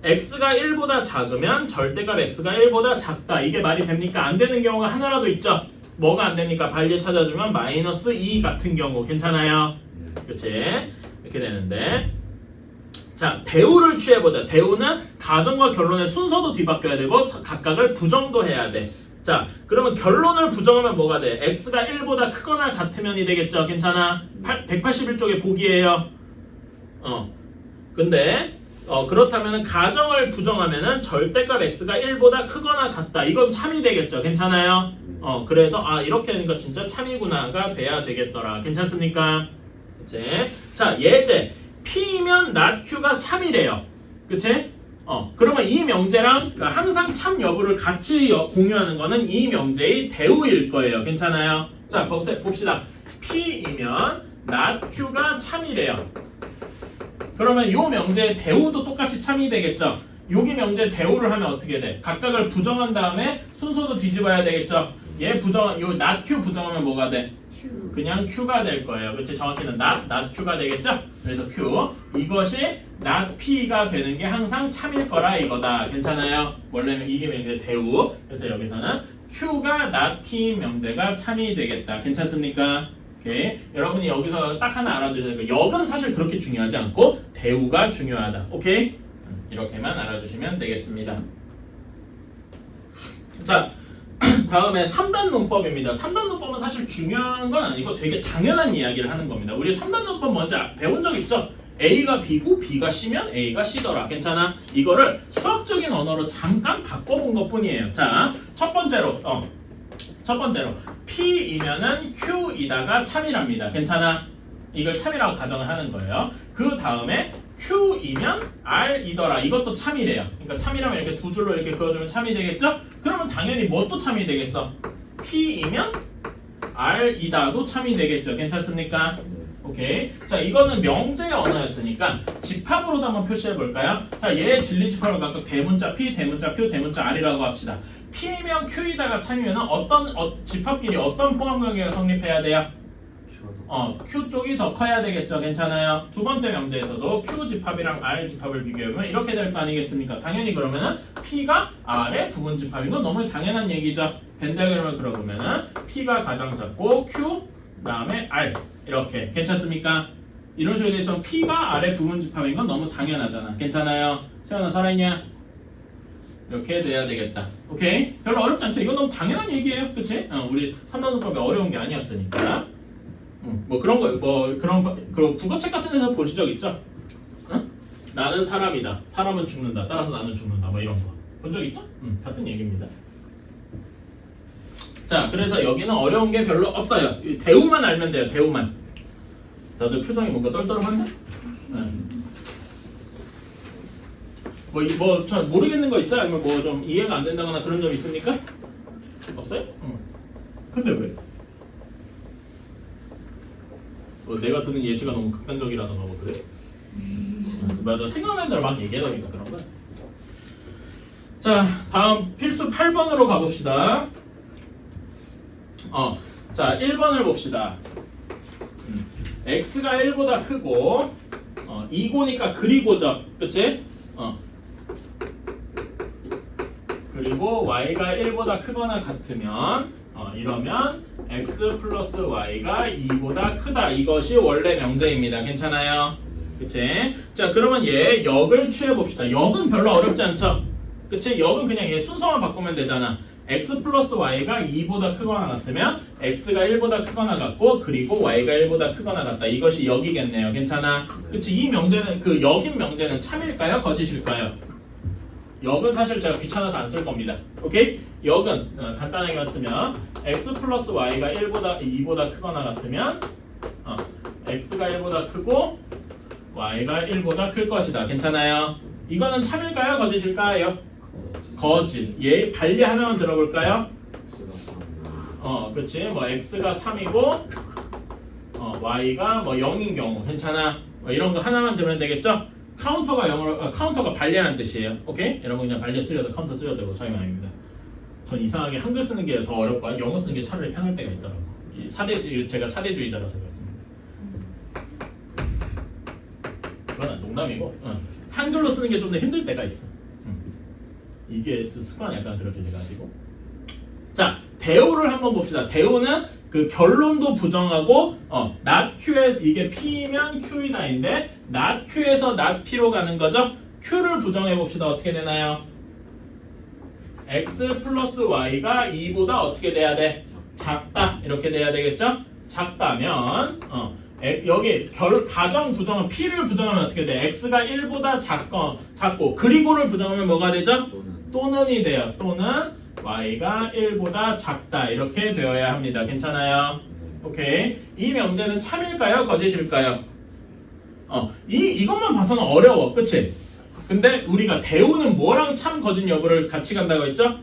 x가 1보다 작으면 절대값 x가 1보다 작다. 이게 말이 됩니까? 안 되는 경우가 하나라도 있죠? 뭐가 안 됩니까? 발리 찾아주면 마이너스 2 같은 경우. 괜찮아요? 그렇지? 이렇게 되는데 자, 대우를 취해보자. 대우는 가정과 결론의 순서도 뒤바뀌어야 되고 각각을 부정도 해야 돼. 자, 그러면 결론을 부정하면 뭐가 돼? x가 1보다 크거나 같으면이 되겠죠? 괜찮아? 181쪽에 보기예요. 근데 그렇다면 가정을 부정하면은 절대값 x가 1보다 크거나 같다. 이건 참이 되겠죠? 괜찮아요? 그래서 이렇게 하니까 진짜 참이구나가 돼야 되겠더라. 괜찮습니까? 그치? 자, 예제 P면 not Q가 참이래요. 그치? 그러면 이 명제랑 그러니까 항상 참 여부를 같이 공유하는 거는 이 명제의 대우일 거예요. 괜찮아요? 자, 봅시다. P이면 not Q가 참이래요. 그러면 이 명제의 대우도 똑같이 참이 되겠죠? 여기 명제 대우를 하면 어떻게 돼? 각각을 부정한 다음에 순서도 뒤집어야 되겠죠? 요 not Q 부정하면 뭐가 돼? 그냥 Q가 될 거예요. 그치? 정확히는 not Q가 되겠죠? 그래서 Q. 이것이 not P가 되는 게 항상 참일 거라 이거다. 괜찮아요? 원래는 이게 명제 대우. 그래서 여기서는 Q가 not P 명제가 참이 되겠다. 괜찮습니까? 오케이. 여러분이 여기서 딱 하나 알아두셔야 돼요. 역은 사실 그렇게 중요하지 않고 대우가 중요하다. 오케이? 이렇게만 알아주시면 되겠습니다. 자, 다음에 3단 문법입니다. 3단 문법은 사실 중요한 건 아니고 되게 당연한 이야기를 하는 겁니다. 우리 3단 문법 먼저 배운 적 있죠? A가 B고 B가 C면 A가 C더라. 괜찮아? 이거를 수학적인 언어로 잠깐 바꿔본 것 뿐이에요. 자, 첫 번째로 P이면은 Q이다가 참이랍니다. 괜찮아? 이걸 참이라고 가정을 하는 거예요. 그 다음에 Q이면 R이더라. 이것도 참이래요. 그러니까 참이라면 이렇게 두 줄로 이렇게 그어주면 참이 되겠죠? 그러면 당연히 뭣도 참이 되겠어? P이면 R이다도 참이 되겠죠. 괜찮습니까? 오케이. 자, 이거는 명제의 언어였으니까 집합으로도 한번 표시해 볼까요? 자, 얘의 진리 집합을 각각 대문자 P, 대문자 Q, 대문자 R이라고 합시다. P면 Q이다가 참이면 집합끼리 어떤 포함 관계가 성립해야 돼요? Q 쪽이 더 커야 되겠죠. 괜찮아요? 두 번째 명제에서도 Q 집합이랑 R 집합을 비교해보면 이렇게 될 거 아니겠습니까? 당연히 그러면은 P가 R의 부분 집합인 건 너무 당연한 얘기죠. 벤다그램을 그려보면은 P가 가장 작고 Q 그다음에 R 이렇게 괜찮습니까? 이런 식으로 돼 있으면 P가 R의 부분 집합인 건 너무 당연하잖아. 괜찮아요? 세연아 살아있냐? 이렇게 돼야 되겠다. 오케이? 별로 어렵지 않죠? 이건 너무 당연한 얘기예요. 그치? 우리 3단원법이 어려운 게 아니었으니까. 뭐 그런 거, 그런 국어책 같은 데서 보신 적 있죠? 응? 나는 사람이다. 사람은 죽는다. 따라서 나는 죽는다. 뭐 이런 거. 본 적 있죠? 같은 얘기입니다. 자, 그래서 여기는 어려운 게 별로 없어요. 대우만 알면 돼요. 대우만. 다들 표정이 뭔가 떨떠름한데? 전 모르겠는 거 있어요? 아니면 뭐 좀 이해가 안 된다거나 그런 점 있습니까? 없어요? 근데 왜? 내가 드는 예시가 너무 극단적이라던가 뭐 그래? 맞아, 생각나는 대로 막 얘기하다 보니까 그런 거야. 자, 다음 필수 8번으로 가봅시다. 자, 1번을 봅시다. x가 1보다 크고 2고니까 그리고죠. 그치? 그리고 y가 1보다 크거나 같으면 이러면 x 플러스 y가 2보다 크다. 이것이 원래 명제입니다. 괜찮아요? 그치? 자, 그러면 얘 역을 취해봅시다. 역은 별로 어렵지 않죠? 그치? 역은 그냥 얘 순서만 바꾸면 되잖아. x 플러스 y가 2보다 크거나 같으면 x가 1보다 크거나 같고 그리고 y가 1보다 크거나 같다. 이것이 역이겠네요. 괜찮아? 그치? 이 명제는 그 역인 명제는 참일까요? 거짓일까요? 역은 사실 제가 귀찮아서 안 쓸 겁니다. 오케이? 역은 간단하게 쓰면 x 플러스 y가 2보다 크거나 같으면 x가 1보다 크고 y가 1보다 클 것이다. 괜찮아요? 이거는 참일까요? 거짓일까요? 거짓. 얘 반리 하나만 들어볼까요? 그렇지. 뭐 x가 3이고 y가 뭐 0인 경우 괜찮아. 뭐 이런 거 하나만 들으면 되겠죠? 카운터가 반리라는 뜻이에요. 오케이? 여러분 그냥 반리 쓰려도 카운터 쓰려도 되고 차이가 아닙니다. 전 이상하게 한글 쓰는 게 더 어렵고 영어 쓰는 게 차라리 편할 때가 있더라고. 제가 사대주의자라서 그렇습니다. 그건 농담이고 한글로 쓰는 게 좀 더 힘들 때가 있어. 이게 습관이 약간 그렇게 돼가지고. 자, 대우를 한번 봅시다. 대우는 그 결론도 부정하고 not Q에서 이게 P면 Q이다인데 not Q에서 not P로 가는 거죠. Q를 부정해 봅시다. 어떻게 되나요? X 플러스 Y가 2보다 어떻게 돼야 돼? 작다. 이렇게 돼야 되겠죠? 작다면 여기 가정 부정은 P를 부정하면 어떻게 돼? X가 1보다 작고 그리고를 부정하면 뭐가 되죠? 또는이 돼요. 또는 y가 1보다 작다. 이렇게 되어야 합니다. 괜찮아요? 오케이. 이 명제는 참일까요? 거짓일까요? 이것만 봐서는 어려워. 그치? 근데 우리가 대우는 뭐랑 참 거짓 여부를 같이 간다고 했죠?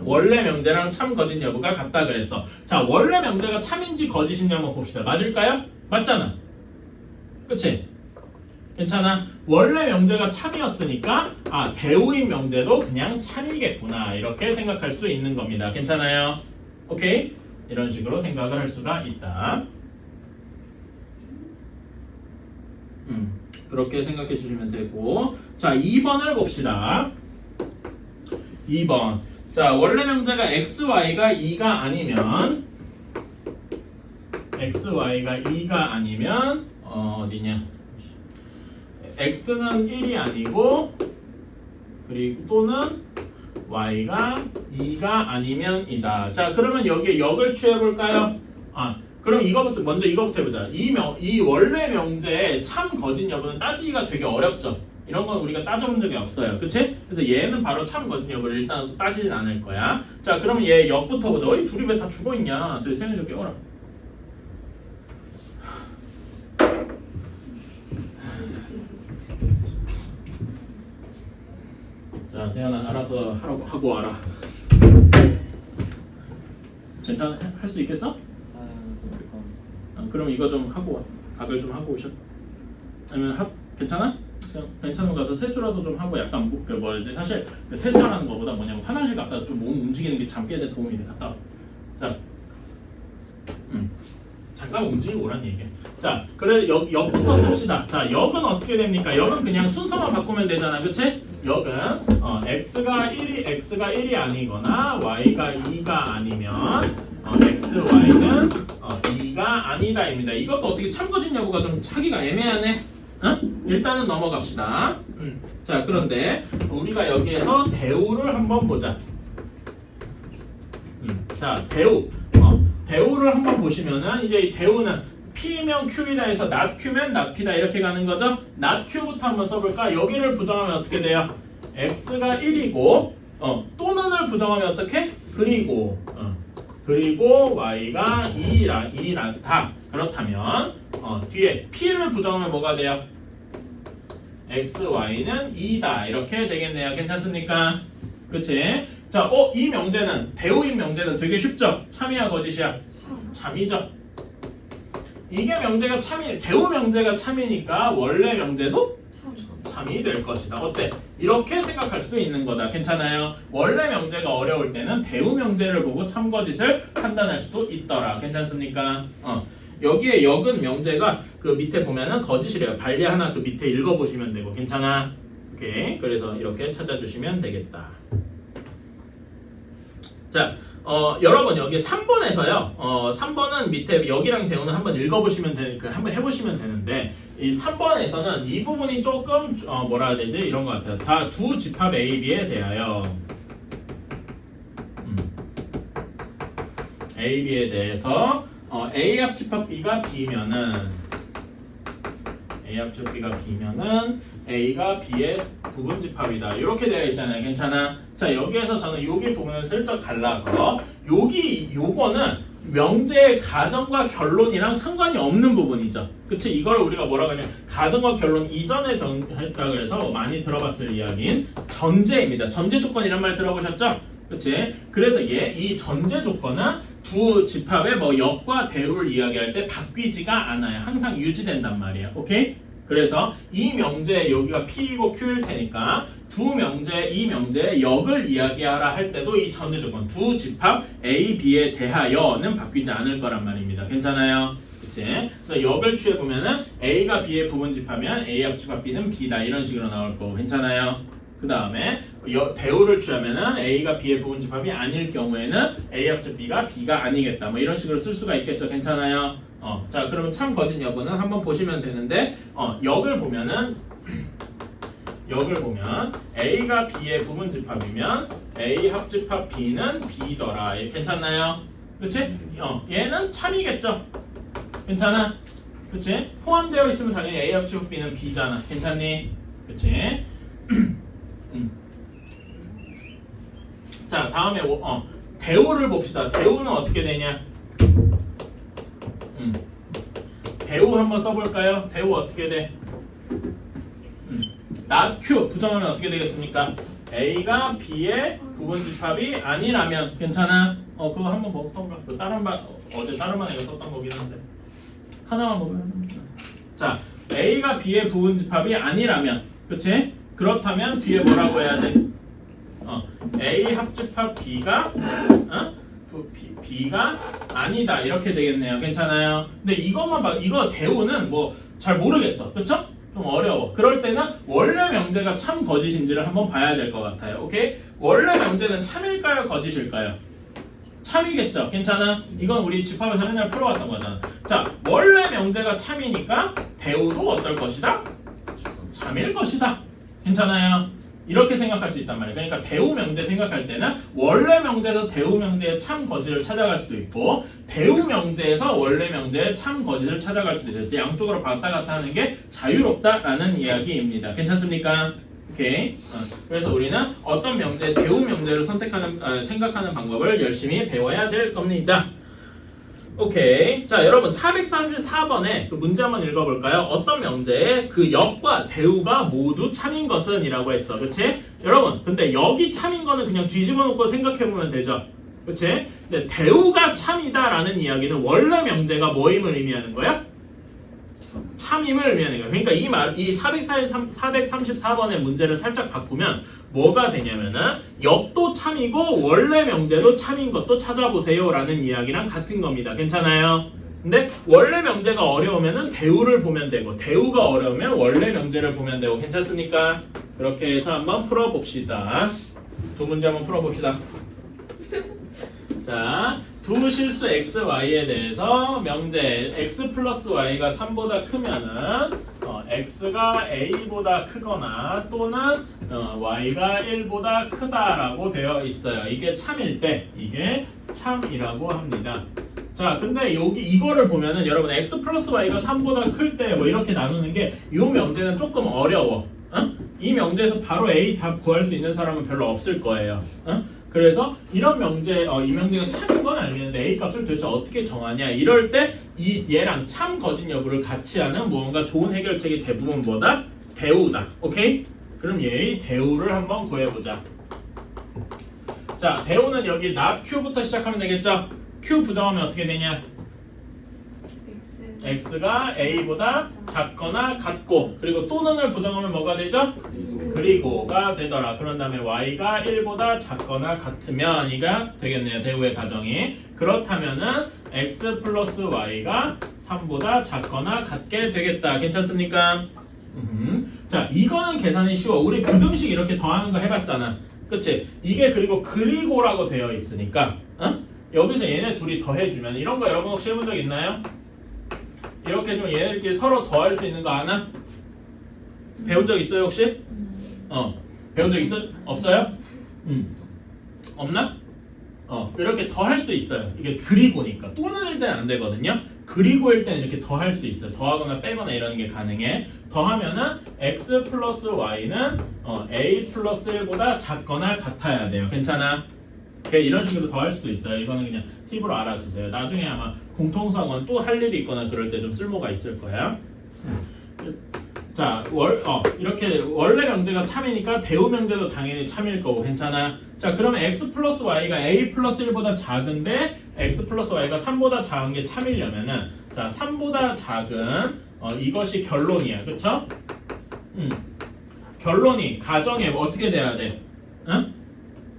원래 명제랑 참 거짓 여부가 같다 그랬어. 자, 원래 명제가 참인지 거짓인지 한번 봅시다. 맞을까요? 맞잖아. 그치? 괜찮아? 원래 명제가 참이었으니까 대우인 명제도 그냥 참이겠구나 이렇게 생각할 수 있는 겁니다. 괜찮아요? 오케이? 이런 식으로 생각을 할 수가 있다. 그렇게 생각해 주시면 되고, 자 2번을 봅시다. 2번. 자 원래 명제가 xy가 2가 아니면 xy가 2가 아니면 어디냐? x는 1이 아니고 그리고 또는 y가 2가 아니면이다. 자 그러면 여기에 역을 취해 볼까요? 그럼 이거부터 먼저 이거부터 해보자. 이 원래 명제의 참 거짓 여부는 따지기가 되게 어렵죠. 이런 건 우리가 따져본 적이 없어요. 그치? 그래서 얘는 바로 참 거짓 여부를 일단 따지진 않을 거야. 자 그러면 얘 역부터 보자. 어이 둘이 왜 다 죽어있냐? 저기 세연이 좀 깨워라. 자 세연아 알아서 하고 와라. 괜찮아? 할 수 있겠어? 그럼 이거 좀 하고 와. 각을 좀 하고 오셔. 아니면 괜찮아? 괜찮은 거 가서 세수라도 좀 하고 약간 그 뭐지 사실 그 세수하는 거보다 뭐냐면 화장실 갔다 좀 몸 움직이는 게 잠 깨는 데 도움이 돼. 갔다 와. 자, 잠깐 움직이고 오란 얘기야. 자, 그래 역부터 씁시다. 자, 역은 어떻게 됩니까? 역은 그냥 순서만 바꾸면 되잖아, 그치? 역은 x가 1이 아니거나 y가 2가 아니면 x, y는 2가 아니다입니다. 이것도 어떻게 참거짓 여부가 좀 차기가 애매하네. 일단은 넘어갑시다. 자 그런데 우리가 여기에서 대우를 한번 보자. 자 대우를 한번 보시면은 이제 이 대우는 P면 Q이다 해서 not Q면 not P다 이렇게 가는 거죠. not Q부터 한번 써볼까? 여기를 부정하면 어떻게 돼요? x가 1이고 또는을 부정하면 어떻게? 그리고 y가 2다. 그렇다면 뒤에 p를 부정하면 뭐가 돼요? x, y는 2다. 이렇게 되겠네요. 괜찮습니까? 그치? 자, 이 명제는 대우인 명제는 되게 쉽죠? 참이야 거짓이야? 참이죠. 이게 명제가 대우 명제가 참이니까 원래 명제도 참이 될 것이다. 어때? 이렇게 생각할 수도 있는 거다. 괜찮아요? 원래 명제가 어려울 때는 대우 명제를 보고 참거짓을 판단할 수도 있더라. 괜찮습니까? 여기에 역은 명제가 그 밑에 보면은 거짓이래요. 발리 하나 그 밑에 읽어보시면 되고. 괜찮아? 오케이. 그래서 이렇게 찾아주시면 되겠다. 자, 여러분 여기 3번에서요. 3번은 밑에 역이랑 대우는 한번 읽어보시면 한번 해보시면 되는데 이 3번에서는 이 부분이 조금 뭐라 해야 되지? 이런 것 같아요. 다 두 집합 A, B에 대하여 A, B에 대해서 A 합집합 B가 B면은 A 합집합 B가 B면은 A가 B의 부분 집합이다. 이렇게 되어 있잖아요. 괜찮아? 자 여기에서 저는 여기 부분을 슬쩍 갈라서 요거는 명제의 가정과 결론이랑 상관이 없는 부분이죠. 그치? 이걸 우리가 뭐라고 하냐면 가정과 결론 이전에 했다 그래서 많이 들어봤을 이야기인 전제입니다. 전제 조건 이런 말 들어보셨죠? 그치? 그래서 이 전제 조건은 두 집합의 역과 대우를 이야기할 때 바뀌지가 않아요. 항상 유지된단 말이야. 오케이? 그래서 이 명제 여기가 P이고 Q일 테니까 이 명제의 역을 이야기하라 할 때도 이 전제 조건 두 집합 A, B에 대하여는 바뀌지 않을 거란 말입니다. 괜찮아요? 그치? 그래서 역을 취해보면은 A가 B의 부분 집합이면 A 합집합 B는 B다 이런 식으로 나올 거고. 괜찮아요? 그 다음에 대우를 취하면은 A가 B의 부분 집합이 아닐 경우에는 A 합집 B가 B가 아니겠다. 뭐 이런 식으로 쓸 수가 있겠죠. 괜찮아요? 자 그러면 참 거짓 여부는 한번 보시면 되는데 역을 보면 A가 B의 부분 집합이면 A 합집합 B는 B더라. 괜찮나요? 그치? 얘는 참이겠죠? 괜찮아? 그치? 포함되어 있으면 당연히 A 합집합 B는 B잖아. 괜찮니? 그치? 자 다음에 대우를 봅시다. 대우는 어떻게 되냐? 대우 한번 써볼까요? 대우 어떻게 돼? not Q 부정하면 어떻게 되겠습니까? A가 B의 부분집합이 아니라면 괜찮아? 그거 한번 먹던가. 다른 반 어제 다른 반에 썼던 거긴 한데 하나만 먹으면. 자, A가 B의 부분집합이 아니라면, 그치? 그렇다면 뒤에 뭐라고 해야 돼? A 합집합 B가 B가 아니다 이렇게 되겠네요. 괜찮아요? 근데 이것만 봐. 이거 대우는 뭐 잘 모르겠어. 그쵸? 좀 어려워. 그럴 때는 원래 명제가 참 거짓인지를 한번 봐야 될 것 같아요. 오케이? 원래 명제는 참일까요? 거짓일까요? 참이겠죠? 괜찮아? 이건 우리 집합에서 맨날 풀어왔던 거잖아. 자, 원래 명제가 참이니까 대우도 어떨 것이다? 참일 것이다. 괜찮아요? 이렇게 생각할 수 있단 말이에요. 그러니까 대우 명제 생각할 때는 원래 명제에서 대우 명제의 참 거짓을 찾아갈 수도 있고 대우 명제에서 원래 명제의 참 거짓을 찾아갈 수도 있어요. 양쪽으로 왔다 갔다 하는 게 자유롭다라는 이야기입니다. 괜찮습니까? 오케이. 그래서 우리는 어떤 명제, 대우 명제를 생각하는 방법을 열심히 배워야 될 겁니다. 오케이. 자, 여러분 434번에 그 문제 한번 읽어볼까요? 어떤 명제에 그 역과 대우가 모두 참인 것은 이라고 했어. 그치? 여러분 근데 여기 참인 거는 그냥 뒤집어 놓고 생각해보면 되죠. 그치? 근데 대우가 참이다 라는 이야기는 원래 명제가 뭐임을 의미하는 거야? 참임을 의미하는 거야. 그러니까 이 434번의 문제를 살짝 바꾸면 뭐가 되냐면은 역도 참이고 원래 명제도 참인 것도 찾아보세요 라는 이야기랑 같은 겁니다. 괜찮아요? 근데 원래 명제가 어려우면은 대우를 보면 되고 대우가 어려우면 원래 명제를 보면 되고 괜찮습니까? 그렇게 해서 한번 풀어봅시다. 두 문제 한번 풀어봅시다. 자, 두 실수 x, y에 대해서 명제 x 플러스 y가 3보다 크면은 x가 a보다 크거나 또는 y가 1보다 크다라고 되어 있어요. 이게 참일 때 이게 참이라고 합니다. 자, 근데 여기 이거를 보면은 여러분 x 플러스 y가 3보다 클 때 뭐 이렇게 나누는 게 이 명제는 조금 어려워. 이 명제에서 바로 a 답 구할 수 있는 사람은 별로 없을 거예요. 그래서 이런 명제, 이 명제가 참인 건 알겠는데 A 값을 도대체 어떻게 정하냐 이럴 때 얘랑 참 거짓 여부를 같이 하는 무언가 좋은 해결책이 대부분 뭐다? 대우다. 오케이? 그럼 얘의 대우를 한번 구해보자. 자, 대우는 여기 not Q부터 시작하면 되겠죠? Q 부정하면 어떻게 되냐? X가 A보다 작거나 같고 그리고 또는을 부정하면 뭐가 되죠? 그리고가 되더라. 그런 다음에 Y가 1보다 작거나 같으면 이가 되겠네요. 대우의 가정이. 그렇다면은 X 플러스 Y가 3보다 작거나 같게 되겠다. 괜찮습니까? 자, 이거는 계산이 쉬워. 우리 부등식 이렇게 더하는 거 해봤잖아. 그치? 이게 그리고라고 되어 있으니까 여기서 얘네 둘이 더해주면 이런 거 여러분 혹시 해본 적 있나요? 이렇게 좀 얘네들끼리 서로 더할 수 있는 거 아나? 배운 적 있어요 혹시? 배운 적 있어? 없어요? 없나? 이렇게 더 할 수 있어요. 이게 그리고니까 또는일 때는 안 되거든요. 그리고일 때는 이렇게 더 할 수 있어요. 더하거나 빼거나 이런 게 가능해. 더하면은 x 플러스 y는 a 플러스 1보다 작거나 같아야 돼요. 괜찮아? 이런 식으로 더 할 수도 있어요. 이거는 그냥 팁으로 알아두세요. 나중에 아마 공통성은 또 할 일이 있거나 그럴 때 좀 쓸모가 있을 거야. 자, 이렇게 원래 명제가 참이니까 대우 명제도 당연히 참일 거고 괜찮아. 자, 그러면 x 플러스 y가 a 플러스 1보다 작은데 x 플러스 y가 3보다 작은 게 참이려면은 자, 3보다 작은 이것이 결론이야. 그쵸? 결론이 가정에 어떻게 돼야 돼? 응?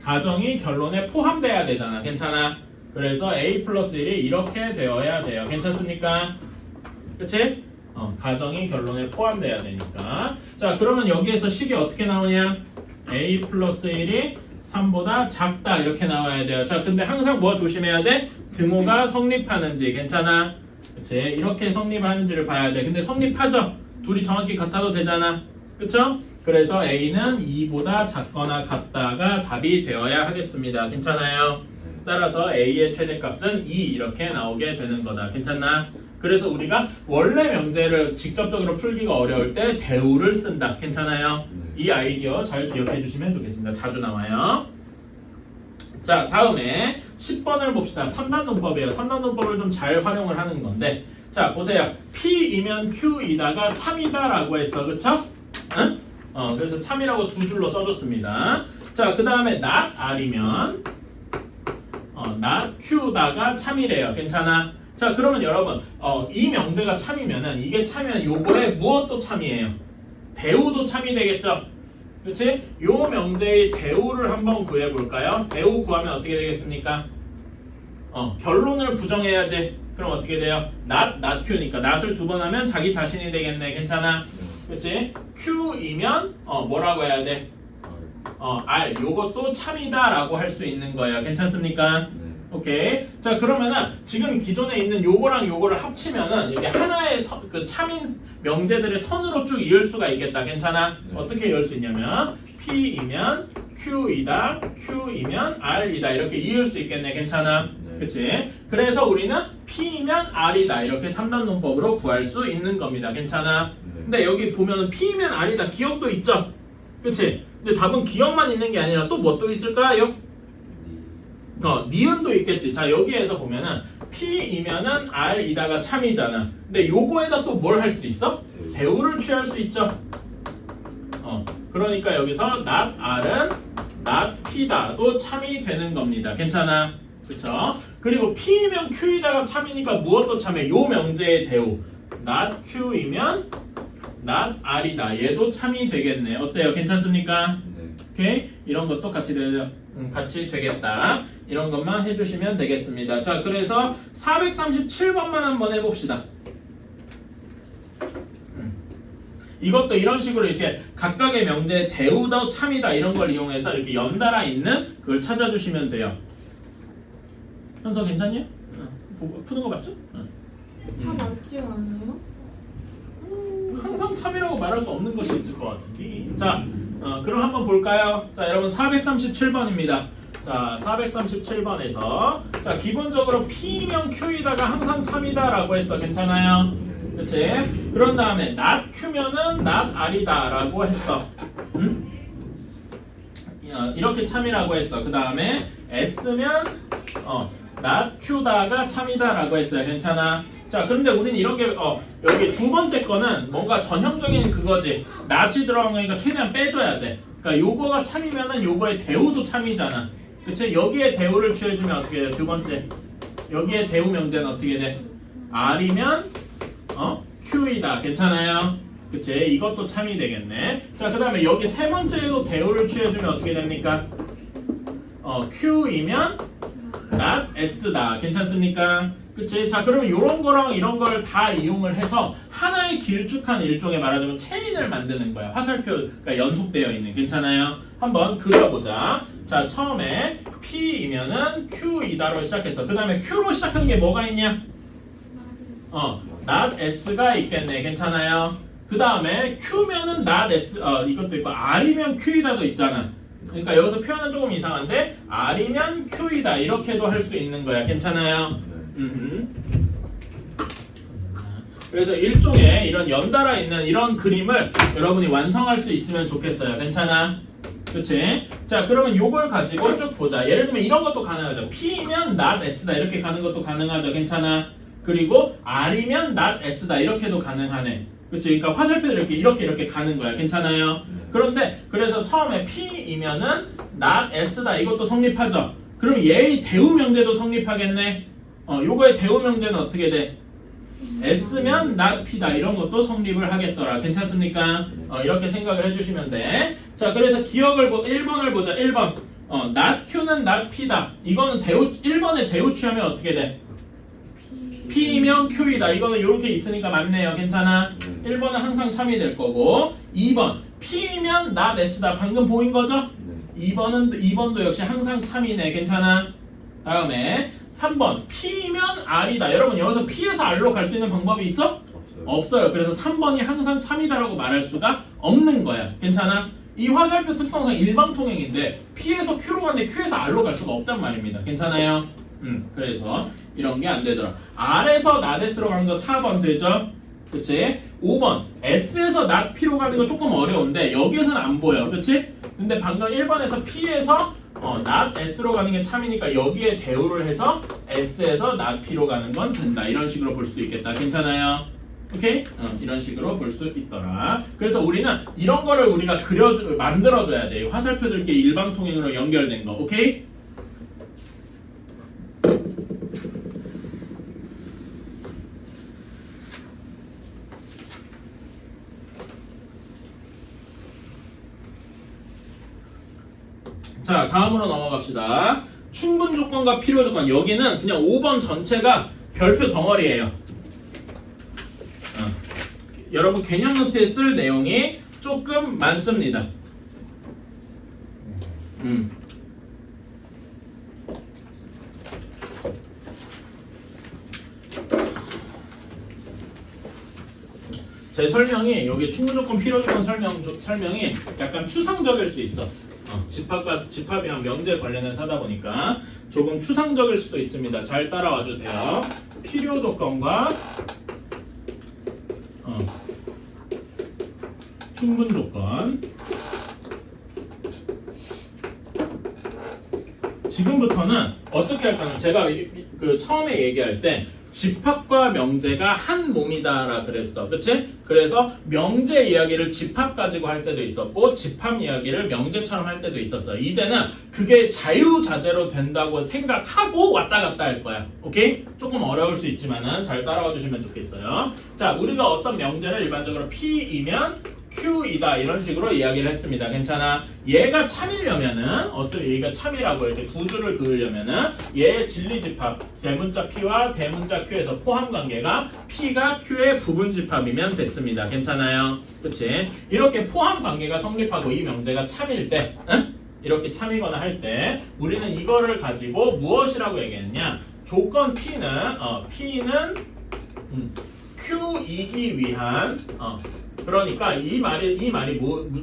가정이 결론에 포함돼야 되잖아. 괜찮아? 그래서 a 플러스 1이 이렇게 되어야 돼요. 괜찮습니까? 그치? 가정이 결론에 포함돼야 되니까. 자, 그러면 여기에서 식이 어떻게 나오냐? a 플러스 1이 3보다 작다 이렇게 나와야 돼요. 자, 근데 항상 뭐 조심해야 돼? 등호가 성립하는지. 괜찮아? 그치? 이렇게 성립하는지를 봐야 돼. 근데 성립하죠? 둘이 정확히 같아도 되잖아. 그쵸? 그래서 a는 2보다 작거나 같다가 답이 되어야 하겠습니다. 괜찮아요? 따라서 a의 최대값은 2 이렇게 나오게 되는 거다. 괜찮나? 그래서 우리가 원래 명제를 직접적으로 풀기가 어려울 때 대우를 쓴다. 괜찮아요? 이 아이디어 잘 기억해 주시면 좋겠습니다. 자주 나와요. 자, 다음에 10번을 봅시다. 3단 논법이에요. 3단 논법을 좀 잘 활용을 하는 건데 자, 보세요. P이면 Q이다가 참이다 라고 했어. 그쵸? 응? 그래서 참이라고 두 줄로 써줬습니다. 자, 그 다음에 not r이면 not q다가 참이래요. 괜찮아? 자, 그러면 여러분 이 명제가 참이면은 이게 참이면 요거에 무엇도 참이에요? 대우도 참이 되겠죠? 그치? 요 명제의 대우를 한번 구해볼까요? 대우 구하면 어떻게 되겠습니까? 결론을 부정해야지. 그럼 어떻게 돼요? not q니까 not을 두 번 하면 자기 자신이 되겠네. 괜찮아? 그치? q이면 뭐라고 해야 돼? r 요것도 참이다 라고 할 수 있는 거예요. 괜찮습니까? 오케이. 자, 그러면은 지금 기존에 있는 요거랑 요거를 합치면은 이게 하나의 그 참인 명제들을 선으로 쭉 이을 수가 있겠다. 괜찮아? 어떻게 이을 수 있냐면 P이면 Q이다, Q이면 R이다 이렇게 이을 수 있겠네. 괜찮아? 그치? 그래서 우리는 P이면 R이다 이렇게 3단 논법으로 구할 수 있는 겁니다. 괜찮아? 근데 여기 보면은 P이면 R이다 기억도 있죠? 그치? 근데 답은 기억만 있는 게 아니라 또 뭐 또 있을까요? 니은도 있겠지. 자, 여기에서 보면은 P이면은 R이다가 참이잖아. 근데 요거에다 또 뭘 할 수 있어? 대우를 취할 수 있죠. 그러니까 여기서 not R은 not P다도 참이 되는 겁니다. 괜찮아? 그쵸? 그리고 P이면 Q이다가 참이니까 무엇도 참해? 요 명제의 대우 not Q이면 not R이다. 얘도 참이 되겠네. 어때요? 괜찮습니까? 오케이? 이런 것도 같이 되겠다. 이런 것만 해주시면 되겠습니다. 자, 그래서 437번만 한번 해봅시다. 이것도 이런 식으로 이렇게 각각의 명제의 대우다, 참이다 이런 걸 이용해서 이렇게 연달아 있는 그걸 찾아주시면 돼요. 현서 괜찮니? 푸는 거 맞죠? 다 맞지 않아요? 항상 참이라고 말할 수 없는 것이 있을 것 같은데. 자, 그럼 한번 볼까요? 자, 여러분 437번입니다. 자, 437번에서 자, 기본적으로 P면 Q이다가 항상 참이다라고 했어. 괜찮아요? 그치? 그런 다음에 not Q면은 not R이다라고 했어. 응? 이렇게 참이라고 했어. 그 다음에 S면 not Q다가 참이다라고 했어요. 괜찮아? 자, 그런데 우리는 이런 게 여기 두 번째 거는 뭔가 전형적인 그거지. not이 들어간 거니까 최대한 빼줘야 돼. 그러니까 요거가 참이면은 요거의 대우도 참이잖아. 그치? 여기에 대우를 취해주면 어떻게 돼? 두 번째 여기에 대우 명제는 어떻게 돼? R이면 Q이다. 괜찮아요? 그치? 이것도 참이 되겠네. 자, 그 다음에 여기 세 번째에도 대우를 취해주면 어떻게 됩니까? Q이면 not S다. 괜찮습니까? 그치? 자, 그러면 이런 거랑 이런 걸 다 이용을 해서 하나의 길쭉한 일종의 말하자면 체인을 만드는 거야. 화살표가 연속되어 있는. 괜찮아요? 한번 그려보자. 자, 처음에 P이면은 Q이다로 시작했어. 그 다음에 Q로 시작하는 게 뭐가 있냐? not S가 있겠네. 괜찮아요? 그 다음에 Q면은 not S, 이것도 있고 R이면 Q이다도 있잖아. 그러니까 여기서 표현은 조금 이상한데 R이면 Q이다 이렇게도 할 수 있는 거야. 괜찮아요? 그래서 일종의 이런 연달아 있는 이런 그림을 여러분이 완성할 수 있으면 좋겠어요. 괜찮아? 그치? 자, 그러면 요걸 가지고 쭉 보자. 예를 들면 이런 것도 가능하죠. P면 not S다 이렇게 가는 것도 가능하죠. 괜찮아? 그리고 R이면 not S다 이렇게도 가능하네. 그치? 그러니까 화살표들이 이렇게 가는 거야. 괜찮아요? 그런데 그래서 처음에 P이면은 not S다 이것도 성립하죠. 그럼 얘의 대우 명제도 성립하겠네. 요거의 대우 명제는 어떻게 돼? S면 not P다 이런 것도 성립을 하겠더라. 괜찮습니까? 이렇게 생각을 해주시면 돼. 자, 그래서 기억을 1번을 보자. 1번 not Q는 not P다. 이거는 대우 1번에 대우 취하면 어떻게 돼? P면 Q이다. 이거는 이렇게 있으니까 맞네요. 괜찮아? 1번은 항상 참이 될 거고 2번 P면 not S다. 방금 보인 거죠? 2번도 역시 항상 참이네. 괜찮아? 다음에 3번 P면 R이다. 여러분 여기서 P에서 R로 갈 수 있는 방법이 있어? 없어요. 그래서 3번이 항상 참이다라고 말할 수가 없는 거야. 괜찮아? 이 화살표 특성상 일방통행인데 P에서 Q로 갔는데 Q에서 R로 갈 수가 없단 말입니다. 괜찮아요? 그래서 이런 게 안 되더라. R에서 not S로 가는 거 4번 되죠? 그치? 5번 S에서 not P로 가는 거 조금 어려운데 여기에서는 안 보여. 그치? 근데 방금 1번에서 P에서 not S로 가는 게 참이니까 여기에 대우를 해서 S에서 not P로 가는 건 된다. 이런 식으로 볼 수도 있겠다. 괜찮아요? 오케이? 이런 식으로 볼 수 있더라. 그래서 우리는 이런 거를 우리가 만들어줘야 돼. 화살표들끼리 일방통행으로 연결된 거. 오케이? 자, 다음으로 넘어갑시다. 충분 조건과 필요 조건. 여기는 그냥 5번 전체가 별표 덩어리예요. 여러분 개념 노트에 쓸 내용이 조금 많습니다. 제 설명이 여기 충분 조건 필요 조건 설명이 약간 추상적일 수 있어. 집합이랑 명제 관련해서 하다 보니까 조금 추상적일 수도 있습니다. 잘 따라와 주세요. 필요 조건과 충분 조건. 지금부터는 어떻게 할까요? 제가 그 처음에 얘기할 때 집합과 명제가 한 몸이다라 그랬어. 그치? 그래서 명제 이야기를 집합 가지고 할 때도 있었고 집합 이야기를 명제처럼 할 때도 있었어. 이제는 그게 자유자재로 된다고 생각하고 왔다 갔다 할 거야. 오케이? 조금 어려울 수 있지만은 잘 따라와 주시면 좋겠어요. 자, 우리가 어떤 명제를 일반적으로 P이면 Q이다 이런 식으로 이야기를 했습니다. 괜찮아? 얘가 참이려면은 얘가 참이라고 이렇게 두 줄을 그으려면은 얘의 진리집합 대문자 P와 대문자 Q에서 포함 관계가 P가 Q의 부분집합이면 됐습니다. 괜찮아요? 그치? 이렇게 포함 관계가 성립하고 이 명제가 참일 때 이렇게 참이거나 할 때 우리는 이거를 가지고 무엇이라고 얘기했냐? 조건 P는 Q이기 위한 그러니까 이 말이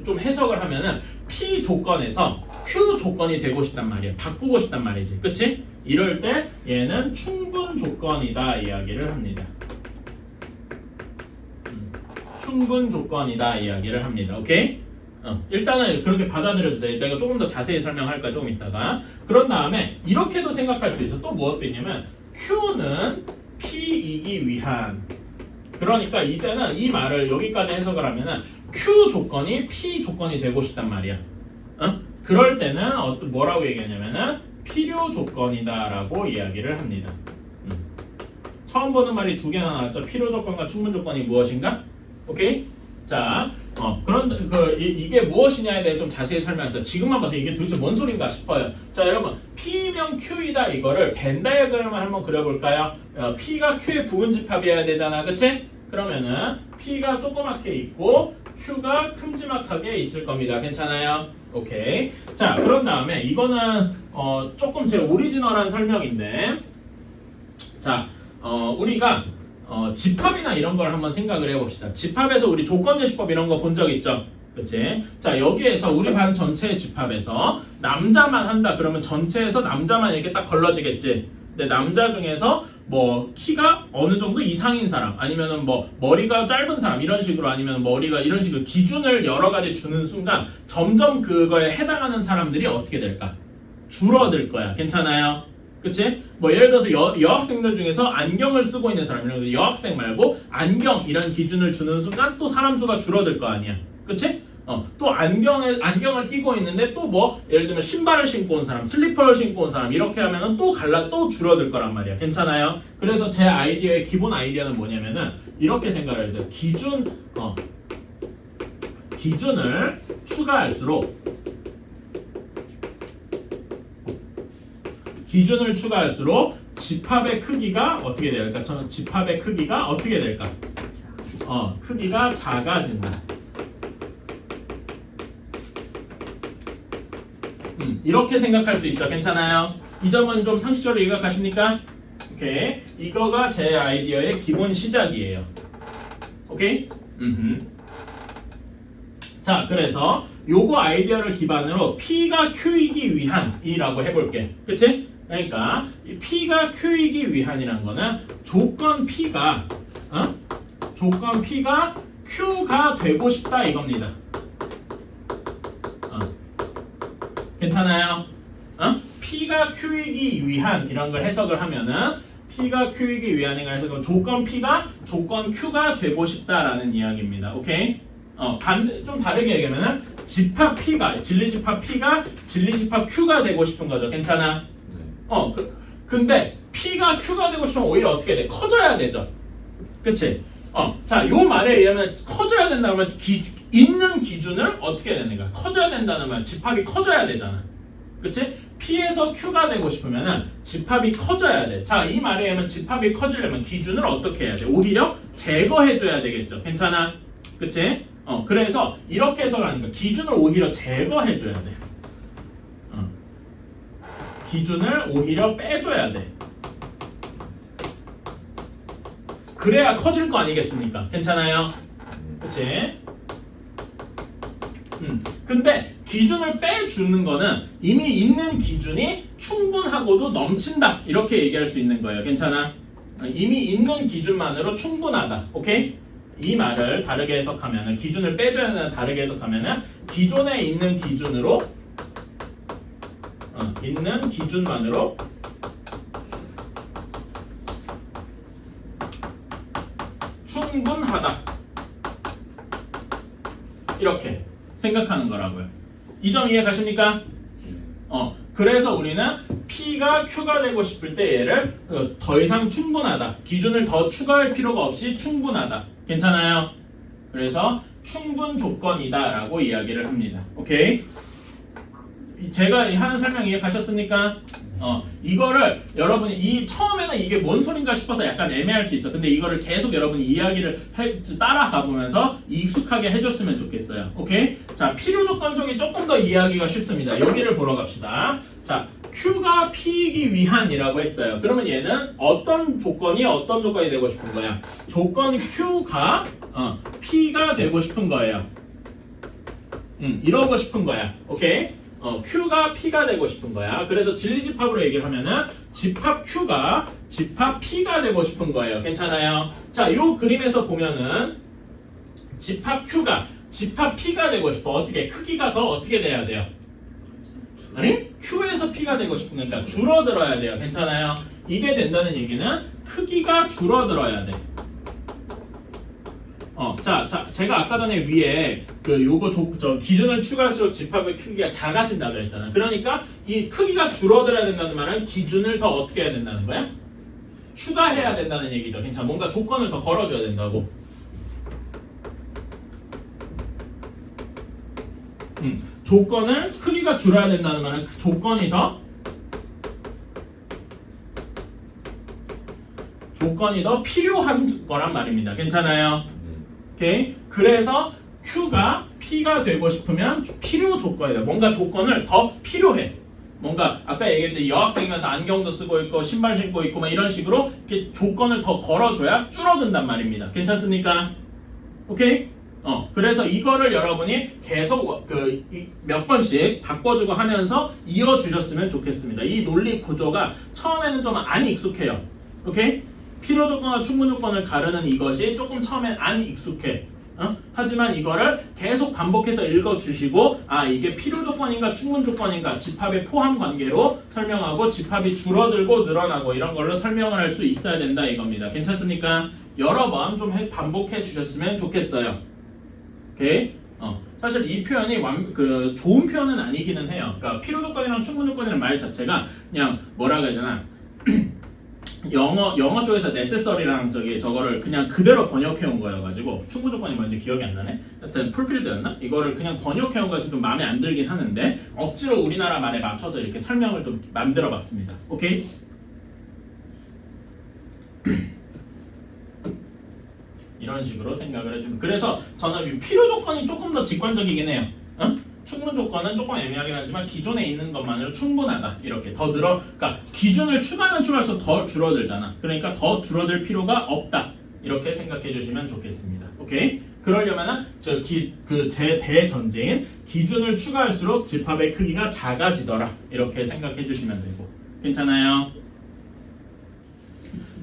좀 해석을 하면은 P 조건에서 Q 조건이 되고 싶단 말이야. 바꾸고 싶단 말이지. 그치? 이럴 때 얘는 충분 조건이다 이야기를 합니다. 충분 조건이다 이야기를 합니다. 오케이? 일단은 그렇게 받아들여 주세요. 내가 조금 더 자세히 설명할까 조금 있다가. 그런 다음에 이렇게도 생각할 수 있어. 또 무엇도 있냐면 Q는 P이기 위한 그러니까 이제는 이 말을 여기까지 해석을 하면은 Q 조건이 P 조건이 되고 싶단 말이야. 그럴 때는 뭐라고 얘기하냐면은 필요 조건이다라고 이야기를 합니다. 처음 보는 말이 두 개나 나왔죠. 필요 조건과 충분 조건이 무엇인가? 오케이? 자, 이게 무엇이냐에 대해 좀 자세히 설명해서 지금만 봐서 이게 도대체 뭔 소린가 싶어요. 자, 여러분 P면 Q이다 이거를 벤 다이어그램을 한번 그려볼까요? P가 Q의 부분집합이어야 되잖아, 그치? 그러면은 P가 조그맣게 있고 Q가 큼지막하게 있을 겁니다. 괜찮아요? 오케이. 자, 그런 다음에 이거는 조금 제 오리지널한 설명인데, 자, 우리가 집합이나 이런 걸 한번 생각을 해봅시다. 집합에서 우리 조건제시법 이런 거 본 적 있죠? 그치? 자, 여기에서 우리 반 전체의 집합에서 남자만 한다 그러면 전체에서 남자만 이렇게 딱 걸러지겠지. 근데 남자 중에서 뭐 키가 어느 정도 이상인 사람 아니면은 뭐 머리가 짧은 사람 이런 식으로 아니면 머리가 이런 식으로 기준을 여러 가지 주는 순간 점점 그거에 해당하는 사람들이 어떻게 될까? 줄어들 거야. 괜찮아요? 그치? 뭐 예를 들어서 여학생들 중에서 안경을 쓰고 있는 사람, 예를 들어서 여학생 말고 안경 이런 기준을 주는 순간 또 사람 수가 줄어들 거 아니야. 그치? 또 안경을 끼고 있는데 또 뭐 예를 들면 신발을 신고 온 사람, 슬리퍼를 신고 온 사람 이렇게 하면은 또 줄어들 거란 말이야. 괜찮아요? 그래서 제 아이디어의 기본 아이디어는 뭐냐면은 이렇게 생각을 해서 기준을 추가할수록 집합의 크기가 어떻게 될까? 저는 집합의 크기가 어떻게 될까? 크기가 작아진다. 이렇게 생각할 수 있죠. 괜찮아요? 이 점은 좀 상식적으로 이해가십니까? 오케이. 이거가 제 아이디어의 기본 시작이에요. 오케이? 자, 그래서 요거 아이디어를 기반으로 P가 Q이기 위한이라고 해볼게. 그치? 그러니까 이 P가 Q이기 위한이란 거는 조건 P가 Q가 되고 싶다 이겁니다. 괜찮아요? P가 Q이기 위한 이런 걸 해석을 하면은 P가 Q이기 위한인가 해서 그럼 조건 P가 조건 Q가 되고 싶다라는 이야기입니다. 오케이? 반대 좀 다르게 얘기하면은 집합 P가 진리집합 P가 진리집합 Q가 되고 싶은 거죠. 괜찮아? 근데 P가 Q가 되고 싶으면 오히려 어떻게 돼? 커져야 되죠. 그치? 자, 요 말에 의하면 커져야 된다 그러면 있는 기준을 어떻게 해야 되는가? 커져야 된다는 말, 집합이 커져야 되잖아. 그치? P에서 Q가 되고 싶으면은 집합이 커져야 돼. 자, 이 말에 의하면 집합이 커지려면 기준을 어떻게 해야 돼? 오히려 제거해줘야 되겠죠. 괜찮아? 그치? 그래서 이렇게 해석을 하니까 기준을 오히려 제거해줘야 돼. 기준을 오히려 빼줘야 돼. 그래야 커질 거 아니겠습니까? 괜찮아요? 그치? 근데 기준을 빼주는 거는 이미 있는 기준이 충분하고도 넘친다 이렇게 얘기할 수 있는 거예요. 괜찮아? 이미 있는 기준만으로 충분하다. 오케이? 이 말을 다르게 해석하면은 기준을 빼줘야 되는 다르게 해석하면은 기존에 있는 기준으로 있는 기준만으로 충분하다 이렇게 생각하는 거라고요. 이 점 이해 가십니까? 그래서 우리는 P가 Q가 되고 싶을 때 얘를 더 이상 충분하다. 기준을 더 추가할 필요가 없이 충분하다. 괜찮아요? 그래서 충분 조건이다 라고 이야기를 합니다. 오케이? 제가 하는 설명 이해 가셨습니까? 이거를 여러분이 처음에는 이게 뭔 소린가 싶어서 약간 애매할 수 있어. 근데 이거를 계속 여러분이 이야기를 따라가 보면서 익숙하게 해줬으면 좋겠어요. 오케이? 자, 필요 조건 중에 조금 더 이해하기가 쉽습니다. 여기를 보러 갑시다. 자, Q가 P이기 위한이라고 했어요. 그러면 얘는 어떤 조건이 되고 싶은 거야? 조건 Q가 P가 되고 싶은 거예요. 이러고 싶은 거야. 오케이? Q가 P가 되고 싶은 거야. 그래서 진리집합으로 얘기를 하면은 집합 Q가 집합 P가 되고 싶은 거예요. 괜찮아요? 자, 요 그림에서 보면은 집합 Q가 집합 P가 되고 싶어. 어떻게? 크기가 더 어떻게 돼야 돼요? 아니? Q에서 P가 되고 싶으니까 줄어들어야 돼요. 괜찮아요? 이게 된다는 얘기는 크기가 줄어들어야 돼. 자, 제가 아까 전에 위에 요거 기준을 추가할수록 집합의 크기가 작아진다 그랬잖아. 그러니까 이 크기가 줄어들어야 된다는 말은 기준을 더 어떻게 해야 된다는 거야? 추가해야 된다는 얘기죠. 괜찮아. 뭔가 조건을 더 걸어줘야 된다고. 조건을 크기가 줄어야 된다는 말은 그 조건이 더 필요한 거란 말입니다. 괜찮아요? 오케이? 그래서 Q가 P가 되고 싶으면 필요 조건이다. 뭔가 조건을 더 필요해. 뭔가 아까 얘기했듯이 여학생이면서 안경도 쓰고 있고 신발 신고 있고 막 이런 식으로 이렇게 조건을 더 걸어줘야 줄어든단 말입니다. 괜찮습니까? 오케이? 그래서 이거를 여러분이 계속 몇 번씩 바꿔주고 하면서 이어주셨으면 좋겠습니다. 이 논리 구조가 처음에는 좀 안 익숙해요. 오케이? 필요 조건과 충분 조건을 가르는 이것이 조금 처음엔 안 익숙해. 하지만 이거를 계속 반복해서 읽어주시고 이게 필요 조건인가 충분 조건인가 집합의 포함 관계로 설명하고 집합이 줄어들고 늘어나고 이런 걸로 설명을 할 수 있어야 된다 이겁니다. 괜찮습니까? 여러 번 좀 반복해 주셨으면 좋겠어요. 오케이? 사실 이 표현이 좋은 표현은 아니기는 해요. 그러니까 필요 조건이랑 충분 조건이라는 말 자체가 그냥 뭐라 그래야 되나 영어 쪽에서 necessary랑 저거를 그냥 그대로 번역해 온 거여가지고 충분 조건이 뭔지 기억이 안 나네. 하여튼 풀필드였나? 이거를 그냥 번역해 온 것이 좀 마음에 안 들긴 하는데 억지로 우리나라 말에 맞춰서 이렇게 설명을 좀 만들어봤습니다. 오케이? 이런 식으로 생각을 해주면 그래서 저는 필요 조건이 조금 더 직관적이긴 해요. 충분 조건은 조금 애매하긴 하지만 기존에 있는 것만으로 충분하다. 이렇게 더 그러니까 기준을 추가하면 추가할수록 더 줄어들잖아. 그러니까 더 줄어들 필요가 없다. 이렇게 생각해 주시면 좋겠습니다. 오케이? 그러려면은 제 대전제인 기준을 추가할수록 집합의 크기가 작아지더라. 이렇게 생각해 주시면 되고. 괜찮아요?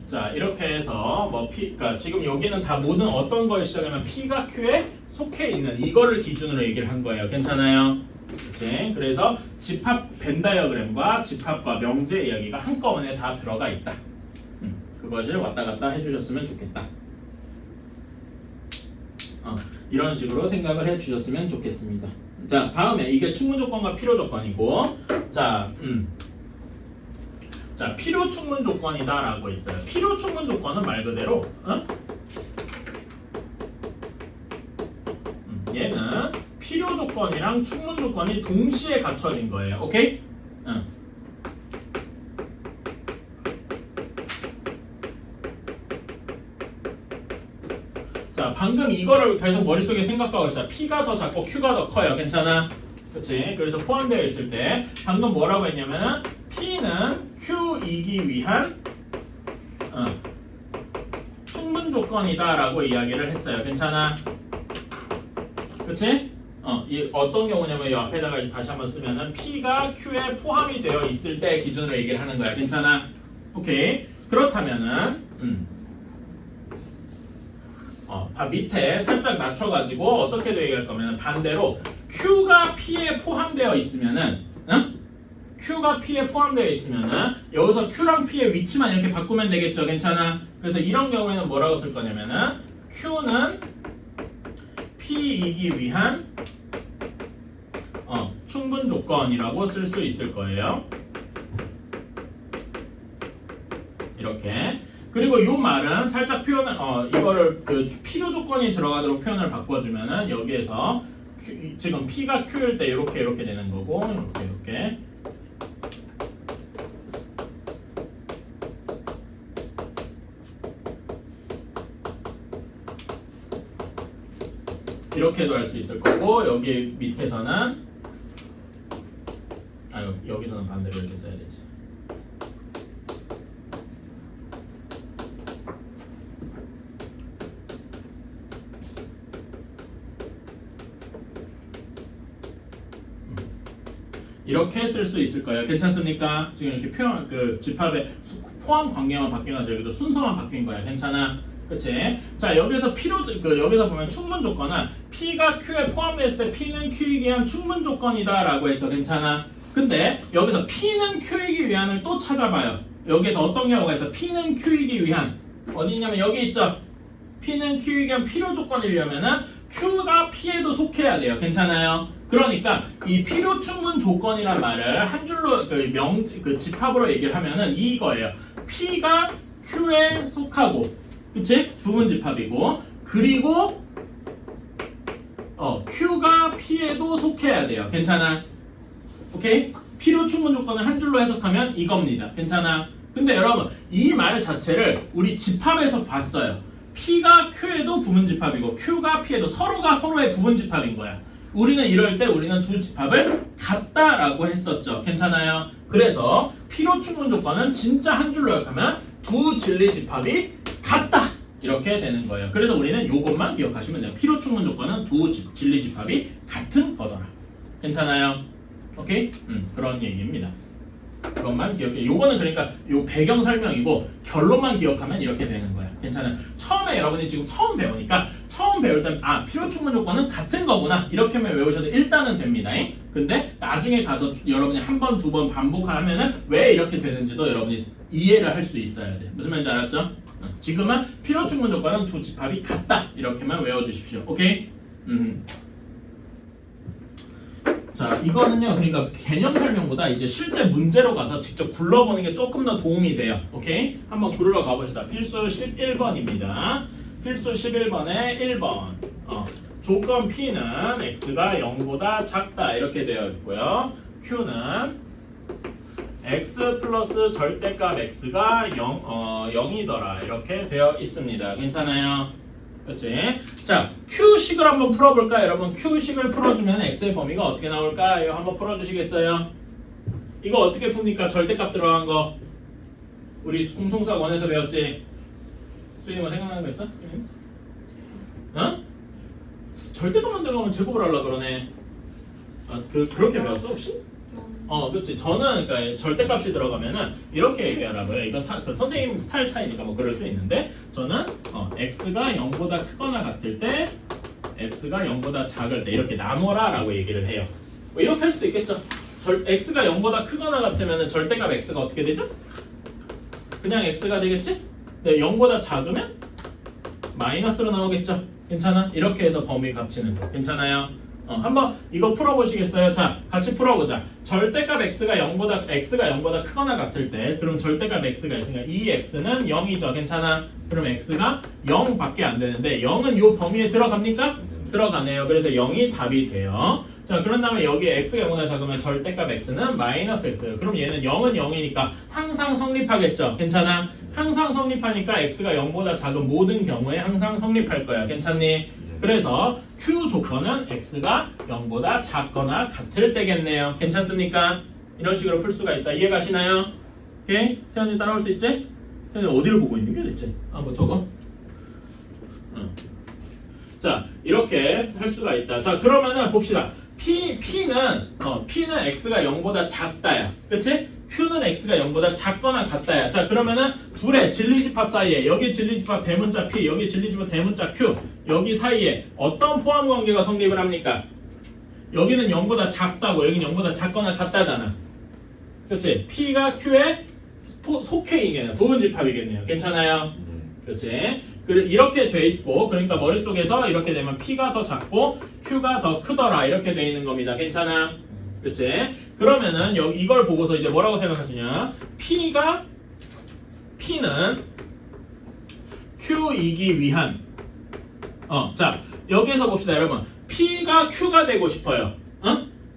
자, 이렇게 해서 그러니까 지금 여기는 다 모든 어떤 거에 시작하면 P가 Q에 속해 있는 이거를 기준으로 얘기를 한 거예요. 괜찮아요? 그치? 그래서 집합 벤 다이어그램과 집합과 명제 이야기가 한꺼번에 다 들어가 있다. 그것을 왔다 갔다 해주셨으면 좋겠다. 이런 식으로 생각을 해주셨으면 좋겠습니다. 자, 다음에 이게 충분 조건과 필요 조건이고, 자, 필요 충분 조건이다라고 있어요. 필요 충분 조건은 말 그대로, 얘는 필요 조건이랑 충분 조건이 동시에 갖춰진 거예요. 오케이? 자, 방금 이거를 계속 머릿속에 생각하고 있어요. P가 더 작고 Q가 더 커요. 괜찮아? 그치? 그래서 포함되어 있을 때 방금 뭐라고 했냐면 P는 Q이기 위한 충분 조건이다 라고 이야기를 했어요. 괜찮아? 그치? 이 어떤 경우냐면 이 앞에다가 다시 한번 쓰면은 P가 Q에 포함이 되어 있을 때 기준으로 얘기를 하는 거야. 괜찮아? 오케이. 그렇다면은 다 밑에 살짝 낮춰가지고 어떻게 얘기할 거면 반대로 Q가 P에 포함되어 있으면은 Q가 P에 포함되어 있으면은 여기서 Q랑 P의 위치만 이렇게 바꾸면 되겠죠. 괜찮아? 그래서 이런 경우에는 뭐라고 쓸 거냐면은 Q는 P이기 위한 충분 조건이라고 쓸 수 있을 거예요. 이렇게. 그리고 이 말은 살짝 표현을 이거를 그 필요 조건이 들어가도록 표현을 바꿔주면은 여기에서 지금 P가 Q일 때 이렇게 되는 거고 이렇게 이렇게도 할 수 있을 거고 여기 밑에서는 여기서는 반대로 이렇게 써야 되지. 이렇게 쓸 수 있을 거예요. 괜찮습니까? 지금 이렇게 표현 그 집합의 포함 관계만 바뀌어서 여기도 순서만 바뀐 거야. 괜찮아? 그치? 자, 여기서 여기서 보면 충분 조건은 P가 Q에 포함되었을 때 P는 Q이기 위한 충분 조건이다라고 해서 괜찮아? 근데 여기서 P는 Q이기 위한을 또 찾아봐요. 여기서 어떤 경우가 있어? P는 Q이기 위한 어디 있냐면 여기 있죠? P는 Q이기 위한 필요 조건이려면은 Q가 P에도 속해야 돼요. 괜찮아요? 그러니까 이 필요 충분 조건이란 말을 한 줄로 집합으로 얘기를 하면은 이거예요. P가 Q에 속하고, 그치? 부분 집합이고, 그리고 Q가 P에도 속해야 돼요. 괜찮아? 오케이? 필요 충분 조건을 한 줄로 해석하면 이겁니다. 괜찮아? 근데 여러분 이 말 자체를 우리 집합에서 봤어요. P가 Q에도 부분 집합이고 Q가 P에도 서로가 서로의 부분 집합인 거야. 우리는 이럴 때 우리는 두 집합을 같다라고 했었죠. 괜찮아요? 그래서 필요 충분 조건은 진짜 한 줄로 요약하면 두 진리 집합이 같다 이렇게 되는 거예요. 그래서 우리는 이것만 기억하시면 돼요. 필요 충분 조건은 두 진리 집합이 같은 거더라. 괜찮아요? 오케이? 그런 얘기입니다. 그것만 기억해. 요거는 그러니까 요 배경 설명이고 결론만 기억하면 이렇게 되는 거야. 괜찮아요? 처음에 여러분이 지금 처음 배우니까 처음 배울 때 필요 충분 조건은 같은 거구나 이렇게만 외우셔도 일단은 됩니다. 근데 나중에 가서 여러분이 한 번, 두 번 반복하면은 왜 이렇게 되는지도 여러분이 이해를 할 수 있어야 돼. 무슨 말인지 알았죠? 지금은 필요 충분 조건은 두 집합이 같다 이렇게만 외워주십시오. 오케이? 자, 이거는요, 그러니까 개념 설명보다 이제 실제 문제로 가서 직접 굴러보는 게 조금 더 도움이 돼요. 오케이? 한번 굴러 가봅시다. 필수 11번입니다. 필수 11번에 1번. 조건 P는 X가 0보다 작다. 이렇게 되어 있고요. Q는 X 플러스 절대값 X가 0이더라. 이렇게 되어 있습니다. 괜찮아요? 그렇지? 자, Q식을 한번 풀어볼까요? 여러분 Q식을 풀어주면 X의 범위가 어떻게 나올까요? 한번 풀어주시겠어요? 이거 어떻게 풉니까? 절대값 들어간 거 우리 공통수학 원에서 배웠지? 수인이 뭐 생각나는 거 있어? 절대값만 들어가면 제곱을 하려고 그러네. 그렇게 배웠어 혹시? 그렇지. 저는 그러니까 절대값이 들어가면은 이렇게 얘기하라고요. 이건 그 선생님 스타일 차이니까 뭐 그럴 수 있는데 저는 x가 0보다 크거나 같을 때 x가 0보다 작을 때 이렇게 나눠라라고 얘기를 해요. 뭐 이렇게 할 수도 있겠죠. x가 0보다 크거나 같으면은 절대값 x가 어떻게 되죠? 그냥 x가 되겠지? 네, 0보다 작으면 마이너스로 나오겠죠. 괜찮아? 이렇게 해서 범위 값치는 거. 괜찮아요? 한번 이거 풀어보시겠어요? 자, 같이 풀어보자. 절대값 x가 0보다 크거나 같을 때, 그럼 절대값 x가 있으니까 이 x는 0이죠. 괜찮아? 그럼 x가 0밖에 안 되는데 0은 요 범위에 들어갑니까? 들어가네요. 그래서 0이 답이 돼요. 자, 그런 다음에 여기 x가 0보다 작으면 절대값 x는 마이너스 x예요. 그럼 얘는 0은 0이니까 항상 성립하겠죠. 괜찮아? 항상 성립하니까 x가 0보다 작은 모든 경우에 항상 성립할 거야. 괜찮니? 그래서 q 조건은 x가 0보다 작거나 같을 때겠네요. 괜찮습니까? 이런 식으로 풀 수가 있다. 이해가시나요? 오케이? 세연이 따라올 수 있지? 세연이 어디를 보고 있는 게 대체? 뭐 저거? 자, 이렇게 할 수가 있다. 자, 그러면은 봅시다. P는 x가 0보다 작다야. 그치? Q는 x가 0보다 작거나 같다야. 자, 그러면은 둘의 진리집합 사이에, 여기 진리집합 대문자 P, 여기 진리집합 대문자 Q, 여기 사이에 어떤 포함 관계가 성립을 합니까? 여기는 0보다 작다고, 여기는 0보다 작거나 같다잖아. 그렇지? P가 Q에 속해 있겠네요. 부분집합이겠네요. 괜찮아요? 그렇지? 이렇게 돼 있고, 그러니까 머릿속에서 이렇게 되면 P가 더 작고 Q가 더 크더라, 이렇게 돼 있는 겁니다. 괜찮아? 그렇지? 그러면은 여기 이걸 보고서 이제 뭐라고 생각하시냐? P는 Q이기 위한, 자, 여기에서 봅시다, 여러분. P가 Q가 되고 싶어요.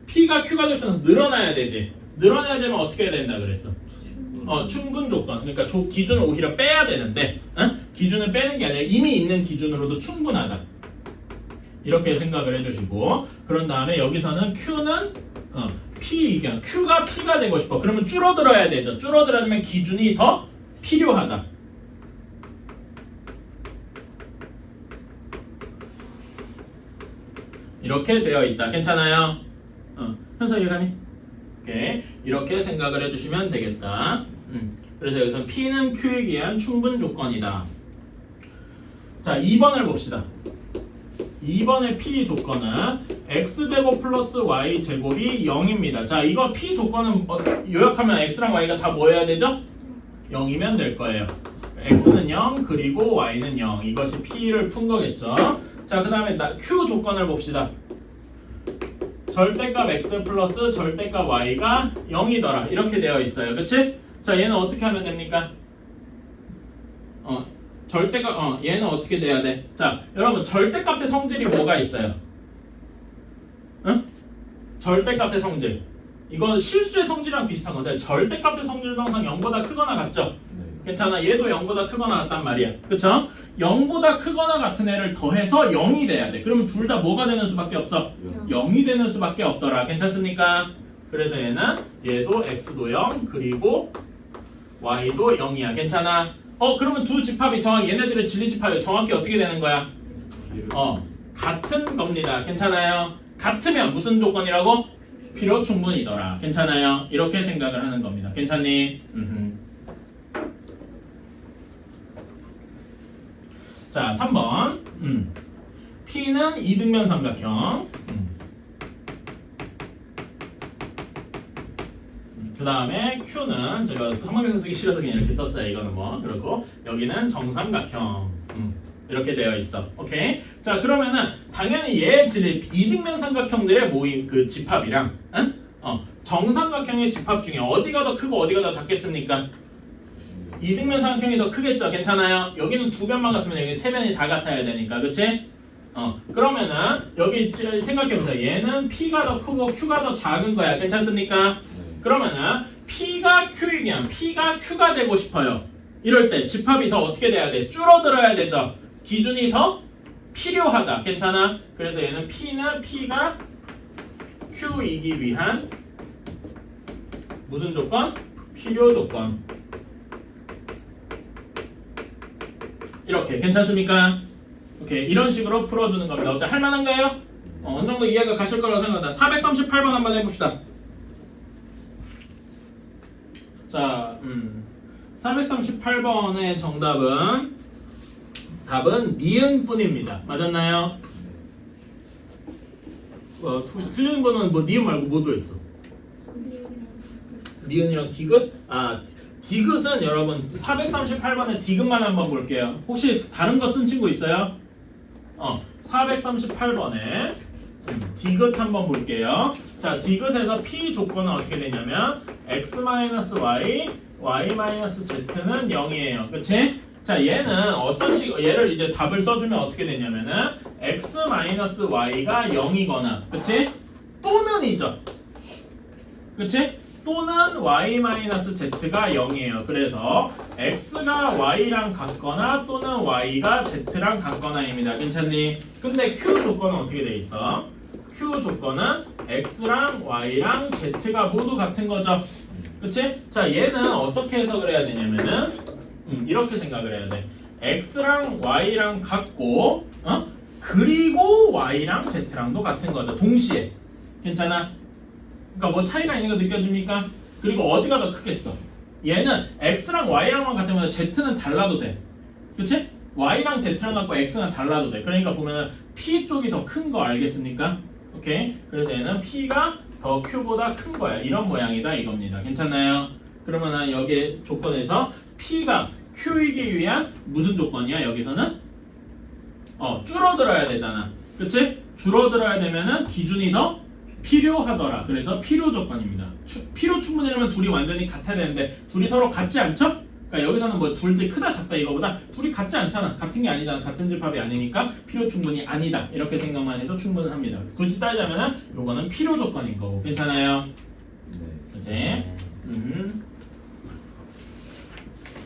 P가 Q가 될 수 있어서 늘어나야 되지. 늘어나야 되면 어떻게 해야 된다 그랬어? 충분 조건. 그러니까 기준을 오히려 빼야 되는데, 기준을 빼는 게 아니라 이미 있는 기준으로도 충분하다. 이렇게 생각을 해주시고, 그런 다음에 여기서는 Q는 그냥 Q가 P가 되고 싶어. 그러면 줄어들어야 되죠. 줄어들어야면 기준이 더 필요하다. 이렇게 되어 있다. 괜찮아요? 현서 이해가니? 오케이. 이렇게 생각을 해주시면 되겠다. 그래서 여기서 P는 Q에 의한 충분 조건이다. 자, 2번을 봅시다. 2번의 P 조건은 X제곱 플러스 Y제곱이 0입니다. 자, 이거 P 조건은 요약하면 X랑 Y가 다 뭐 해야 되죠? 0이면 될 거예요. X는 0, 그리고 Y는 0. 이것이 P를 푼 거겠죠. 자, 그 다음에 Q 조건을 봅시다. 절대값 X 플러스 절대값 Y가 0이더라. 이렇게 되어 있어요. 그치? 자, 얘는 어떻게 하면 됩니까? 얘는 어떻게 돼야 돼? 자, 여러분, 절대값의 성질이 뭐가 있어요? 절대값의 성질. 이건 실수의 성질이랑 비슷한 건데, 절대값의 성질은 항상 0보다 크거나 같죠? 괜찮아. 얘도 0보다 크거나 같단 말이야. 그쵸? 0보다 크거나 같은 애를 더해서 0이 돼야 돼. 그러면 둘 다 뭐가 되는 수밖에 없어? 0이 되는 수밖에 없더라. 괜찮습니까? 그래서 얘도 x도 0, 그리고 y도 0이야. 괜찮아? 그러면 두 집합이 정확히 얘네들의 진리집합이 정확히 어떻게 되는 거야? 같은 겁니다. 괜찮아요? 같으면 무슨 조건이라고? 필요 충분이더라. 괜찮아요? 이렇게 생각을 하는 겁니다. 괜찮니? 자, 3번. P는 이등변 삼각형. 그 다음에 Q는 제가 삼각형 쓰기 싫어서 그냥 이렇게 썼어요. 이거는 뭐. 그리고 여기는 정삼각형. 이렇게 되어 있어. 오케이? 자, 그러면은 당연히 얘 이등변 삼각형들의 모임 그 집합이랑 정삼각형의 집합 중에 어디가 더 크고 어디가 더 작겠습니까? 이등변 삼각형이 더 크겠죠. 괜찮아요? 여기는 두 변만 같으면 여기 세 변이 다 같아야 되니까. 그치? 그러면은 여기 생각해보세요. 얘는 P가 더 크고 Q가 더 작은 거야. 괜찮습니까? 그러면은 P가 Q이면 P가 Q가 되고 싶어요. 이럴 때 집합이 더 어떻게 돼야 돼? 줄어들어야 되죠. 기준이 더 필요하다. 괜찮아? 그래서 얘는 P는 P가 Q이기 위한 무슨 조건? 필요 조건. 이렇게 괜찮습니까? 오케이, 이런 식으로 풀어주는 겁니다. 어때? 할만한가요? 어느 정도 이해가 가실 거라고 생각합니다. 438번 한번 해봅시다. 자, 438번의 답은 니은뿐입니다. 맞았나요? 혹시 틀린 거는 뭐 니은 말고 뭐도 있어? 니은이랑 디귿? 디귿은 여러분 438번의 디귿만 한번 볼게요. 혹시 다른 거 쓴 친구 있어요? 438번에 디귿 한번 볼게요. 자, 디귿에서 P 조건은 어떻게 되냐면 x-y, y-z는 0이에요. 그치? 자, 얘는 어떤 얘를 이제 답을 써주면 어떻게 되냐면은 x-y가 0이거나, 그치? 또는이죠. 그치? 또는 y-z가 0이에요. 그래서 x가 y랑 같거나 또는 y가 z랑 같거나입니다. 괜찮니? 근데 q 조건은 어떻게 돼 있어? q 조건은 x랑 y랑 z가 모두 같은 거죠. 그치? 자, 얘는 어떻게 해석을 해야 되냐면은 이렇게 생각을 해야 돼. x랑 y랑 같고 그리고 y랑 z랑도 같은 거죠. 동시에. 괜찮아? 그러니까 뭐 차이가 있는 거 느껴집니까? 그리고 어디가 더 크겠어? 얘는 x랑 y랑만 같으면 z는 달라도 돼. 그치? y랑 z랑 같고 x는 달라도 돼. 그러니까 보면은 p 쪽이 더 큰 거 알겠습니까? 오케이? 그래서 얘는 p가 더 q보다 큰 거야. 이런 모양이다 이겁니다. 괜찮나요? 그러면은 여기 조건에서 p가 q이기 위한 무슨 조건이야? 여기서는 줄어들어야 되잖아. 그치? 줄어들어야 되면은 기준이 더 필요하더라. 그래서 필요 조건입니다. 필요 충분이라면 둘이 완전히 같아야 되는데 둘이 서로 같지 않죠? 그러니까 여기서는 뭐 둘이 크다 작다 이거보다 둘이 같지 않잖아. 같은 게 아니잖아. 같은 집합이 아니니까 필요 충분이 아니다. 이렇게 생각만 해도 충분합니다. 굳이 따지자면은 요거는 필요 조건인 거고. 괜찮아요? 그치?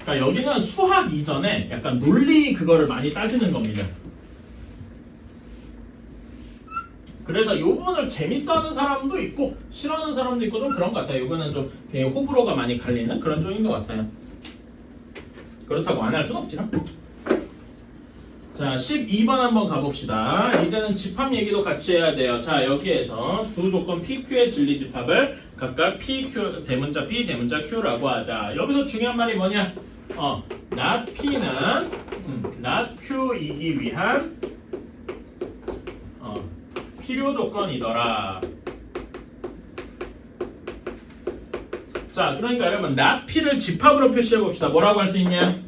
그러니까 여기는 수학 이전에 약간 논리 그거를 많이 따지는 겁니다. 그래서 이 부분을 재밌어하는 사람도 있고 싫어하는 사람도 있고 좀 그런 것 같아요. 이거는 좀 호불호가 많이 갈리는 그런 쪽인 것 같아요. 그렇다고 안 할 순 없지만. 자, 12번 한번 가봅시다. 이제는 집합 얘기도 같이 해야 돼요. 자, 여기에서 두 조건 PQ의 진리집합을 각각 PQ 대문자 P, 대문자 Q라고 하자. 여기서 중요한 말이 뭐냐? not P는 not Q이기 위한 필요 조건이더라. 자, 그러니까 여러분 not P를 집합으로 표시해 봅시다. 뭐라고 할 수 있냐?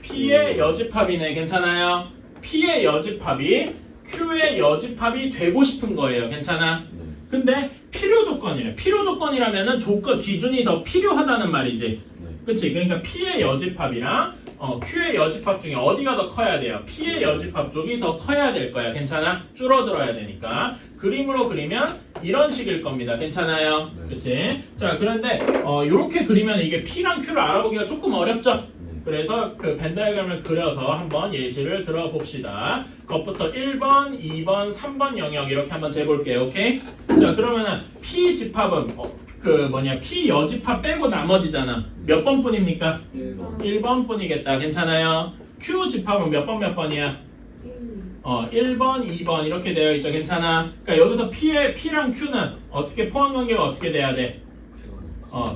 P의 여집합이네. 괜찮아요? P의 여집합이 Q의 여집합이 되고 싶은 거예요. 괜찮아? 근데 필요 조건이래. 필요 조건이라면은 조건 기준이 더 필요하다는 말이지. 그치? 그러니까 P의 여집합이랑 Q의 여집합 중에 어디가 더 커야 돼요? P의 여집합 쪽이 더 커야 될 거야. 괜찮아? 줄어들어야 되니까. 그림으로 그리면 이런 식일 겁니다. 괜찮아요? 그치? 자, 그런데 이렇게 그리면 이게 P랑 Q를 알아보기가 조금 어렵죠? 그래서 그 벤 다이어그램을 그려서 한번 예시를 들어봅시다. 그것부터 1번, 2번, 3번 영역 이렇게 한번 재볼게요. 오케이? 자, 그러면은 P 집합은 P 여집합 빼고 나머지잖아. 몇 번뿐입니까? 1번 뿐이겠다. 괜찮아요? Q 집합은 몇 번이야? 1번, 2번 이렇게 되어 있죠. 괜찮아? 그러니까 여기서 P랑 Q는 어떻게 포함 관계가 어떻게 돼야 돼?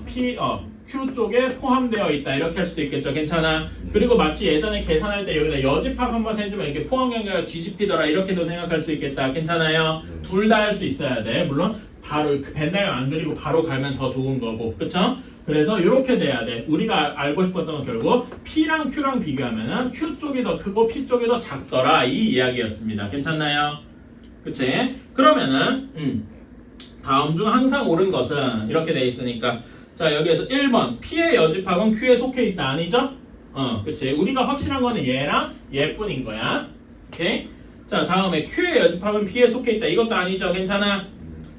Q 쪽에 포함되어 있다. 이렇게 할 수도 있겠죠. 괜찮아? 그리고 마치 예전에 계산할 때 여기다 여집합 한번 해주면 이렇게 포함 관계가 뒤집히더라. 이렇게도 생각할 수 있겠다. 괜찮아요? 둘 다 할 수 있어야 돼. 물론 바로 벤 다이어그램 안 그리고 바로 가면 더 좋은 거고. 그쵸? 그래서 이렇게 돼야 돼. 우리가 알고 싶었던 건 결국 P랑 Q랑 비교하면은 Q 쪽이 더 크고 P 쪽이 더 작더라. 이 이야기였습니다. 괜찮나요? 그치? 그러면은 다음 중 항상 옳은 것은 이렇게 돼 있으니까 자, 여기에서 1번 P의 여집합은 Q에 속해 있다. 아니죠? 그치? 우리가 확실한 거는 얘랑 얘뿐인 거야. 오케이? 자, 다음에 Q의 여집합은 P에 속해 있다. 이것도 아니죠? 괜찮아?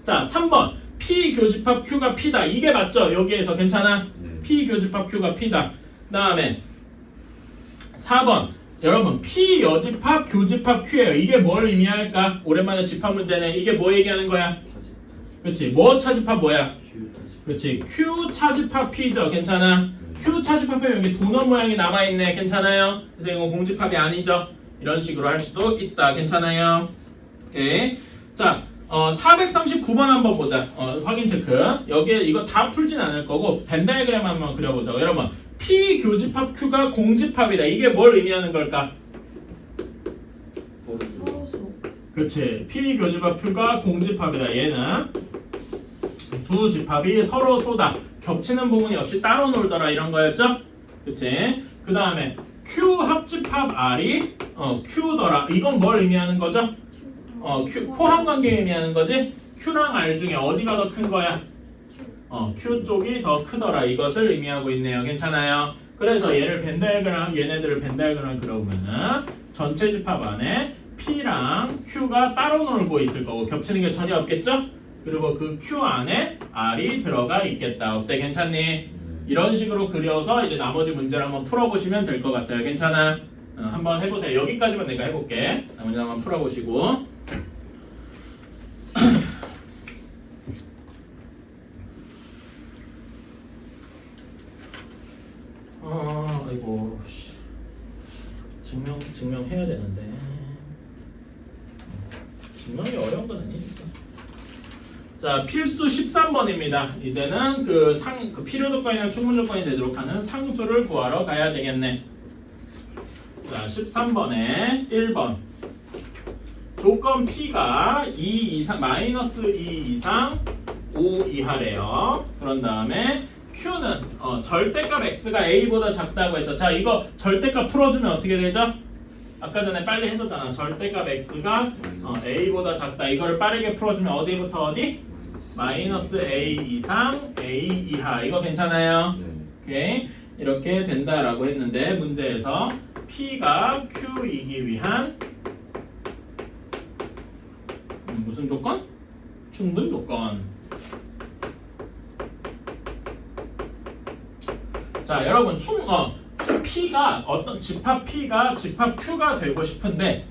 자, 3번 P 교집합 Q가 P다. 이게 맞죠? 여기에서 괜찮아? P 교집합 Q가 P다. 다음에 4번 여러분 P 여집합 교집합 Q예요. 이게 뭘 의미할까? 오랜만에 집합 문제네. 이게 뭐 얘기하는 거야? 그렇지. 뭐 차집합 뭐야? 그렇지. Q 차집합 P죠. 괜찮아? Q 차집합에 여기 도넛 모양이 남아있네. 괜찮아요? 그래서 이거 공집합이 아니죠? 이런 식으로 할 수도 있다. 괜찮아요? 오케이. 자, 439번 한번 보자. 확인 체크. 여기에 이거 다 풀진 않을 거고 벤 다이어그램 한번 그려보자고. 여러분, P 교집합 Q가 공집합이다. 이게 뭘 의미하는 걸까? 서로서. 그치. P 교집합 Q가 공집합이다. 얘는 두 집합이 서로 소다. 겹치는 부분이 없이 따로 놀더라 이런 거였죠? 그치? 그 다음에 Q 합집합 R이 Q더라. 이건 뭘 의미하는 거죠? Q 포함 관계 의미하는 거지? Q랑 R 중에 어디가 더 큰 거야? Q 쪽이 더 크더라. 이것을 의미하고 있네요. 괜찮아요? 그래서 얘를 벤 다이어그램, 얘네들을 벤 다이어그램 그려보면은 전체 집합 안에 P랑 Q가 따로 놀고 있을 거고 겹치는 게 전혀 없겠죠? 그리고 그 Q 안에 R이 들어가 있겠다. 어때? 괜찮니? 이런 식으로 그려서 이제 나머지 문제를 한번 풀어보시면 될 것 같아요. 괜찮아? 한번 해보세요. 여기까지만 내가 해볼게. 나머지 한번 풀어보시고. 아이고. 증명해야 되는데. 증명이 어려운 건 아니니까. 자, 필수 13번입니다. 이제는 그 필요 조건이나 충분 조건이 되도록 하는 상수를 구하러 가야 되겠네. 자, 13번에 1번. 조건 P가 2 이상, 마이너스 2 이상 5 이하래요. 그런 다음에 Q는 절대값 X가 A보다 작다고 해서 자, 이거 절대값 풀어주면 어떻게 되죠? 아까 전에 빨리 했었잖아. 절대값 X가 A보다 작다. 이거를 빠르게 풀어주면 어디부터 어디? 마이너스 A 이상 A 이하. 이거 괜찮아요? 오케이. 이렇게 된다라고 했는데 문제에서 P가 Q이기 위한 무슨 조건? 충분 조건. 자, 여러분 P가 어떤 집합 P가 집합 Q가 되고 싶은데,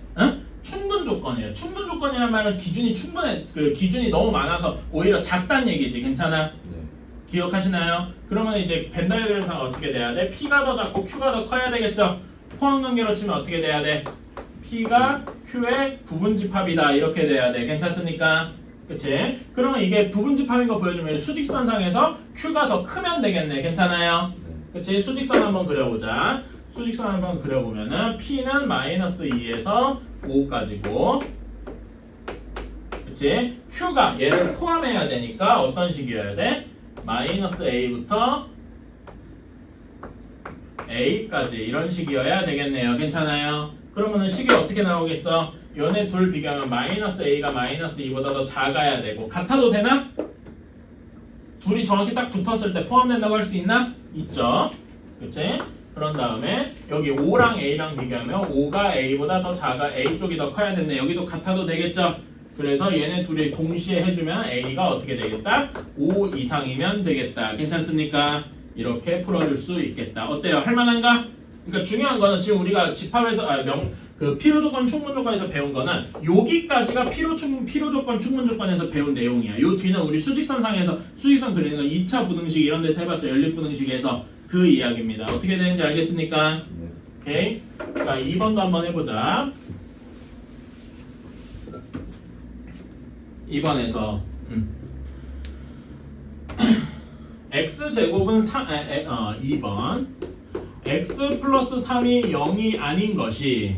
충분 조건이에요. 충분 조건이란 말은 기준이 충분해, 그 기준이 너무 많아서 오히려 작다는 얘기지. 괜찮아? 네. 기억하시나요? 그러면 이제 벤 다이어그램상 어떻게 돼야 돼? P가 더 작고 Q가 더 커야 되겠죠? 포함 관계로 치면 어떻게 돼야 돼? P가 Q의 부분 집합이다. 이렇게 돼야 돼. 괜찮습니까? 그치? 그러면 이게 부분 집합인 거 보여주면 수직선상에서 Q가 더 크면 되겠네. 괜찮아요? 그치? 수직선 한번 그려보자. 수직선 한번 그려보면은 P는 마이너스 2에서 5까지고, 그치? Q가 얘를 포함해야 되니까 어떤 식이어야 돼? 마이너스 A부터 A까지 이런 식이어야 되겠네요. 괜찮아요? 그러면은 식이 어떻게 나오겠어? 얘네 둘 비교하면 마이너스 A가 마이너스 2보다 더 작아야 되고, 같아도 되나? 둘이 정확히 딱 붙었을 때 포함된다고 할 수 있나? 있죠. 그치? 그런 다음에 여기 5랑 A랑 비교하면 5가 A보다 더 작아, A 쪽이 더 커야 되네. 여기도 같아도 되겠죠? 그래서 얘네 둘이 동시에 해주면 A가 어떻게 되겠다? 5 이상이면 되겠다. 괜찮습니까? 이렇게 풀어줄 수 있겠다. 어때요? 할만한가? 그러니까 중요한 거는 지금 우리가 집합에서 필요 조건, 충분 조건에서 배운 거는 여기까지가 필요 조건, 충분 조건에서 배운 내용이야. 요 뒤는 우리 수직선상에서 수직선 그리는 거 2차 부등식 이런 데서 해봤죠. 연립부등식에서 그 이야기입니다. 어떻게 되는지 알겠습니까? 오케이. 자, 2번도 한번 해보자. 2번에서 x제곱은 2번 x 플러스 3이 0이 아닌 것이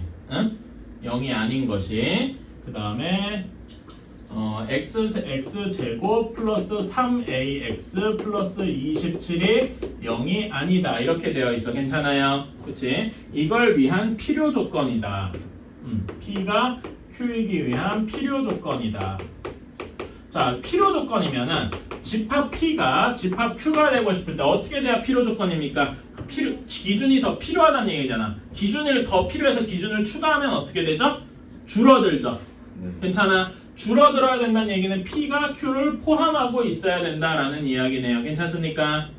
0이 아닌 것이 그 다음에 x제곱 플러스 3ax 플러스 27이 0이 아니다. 이렇게 되어 있어. 괜찮아요? 그치? 이걸 위한 필요 조건이다. P가 Q이기 위한 필요 조건이다. 자, 필요 조건이면은 집합 P가 집합 Q가 되고 싶을 때 어떻게 돼야 필요 조건입니까? 기준이 더 필요하다는 얘기잖아. 기준을 더 필요해서 기준을 추가하면 어떻게 되죠? 줄어들죠. 괜찮아? 줄어들어야 된다는 얘기는 P가 Q를 포함하고 있어야 된다라는 이야기네요. 괜찮습니까?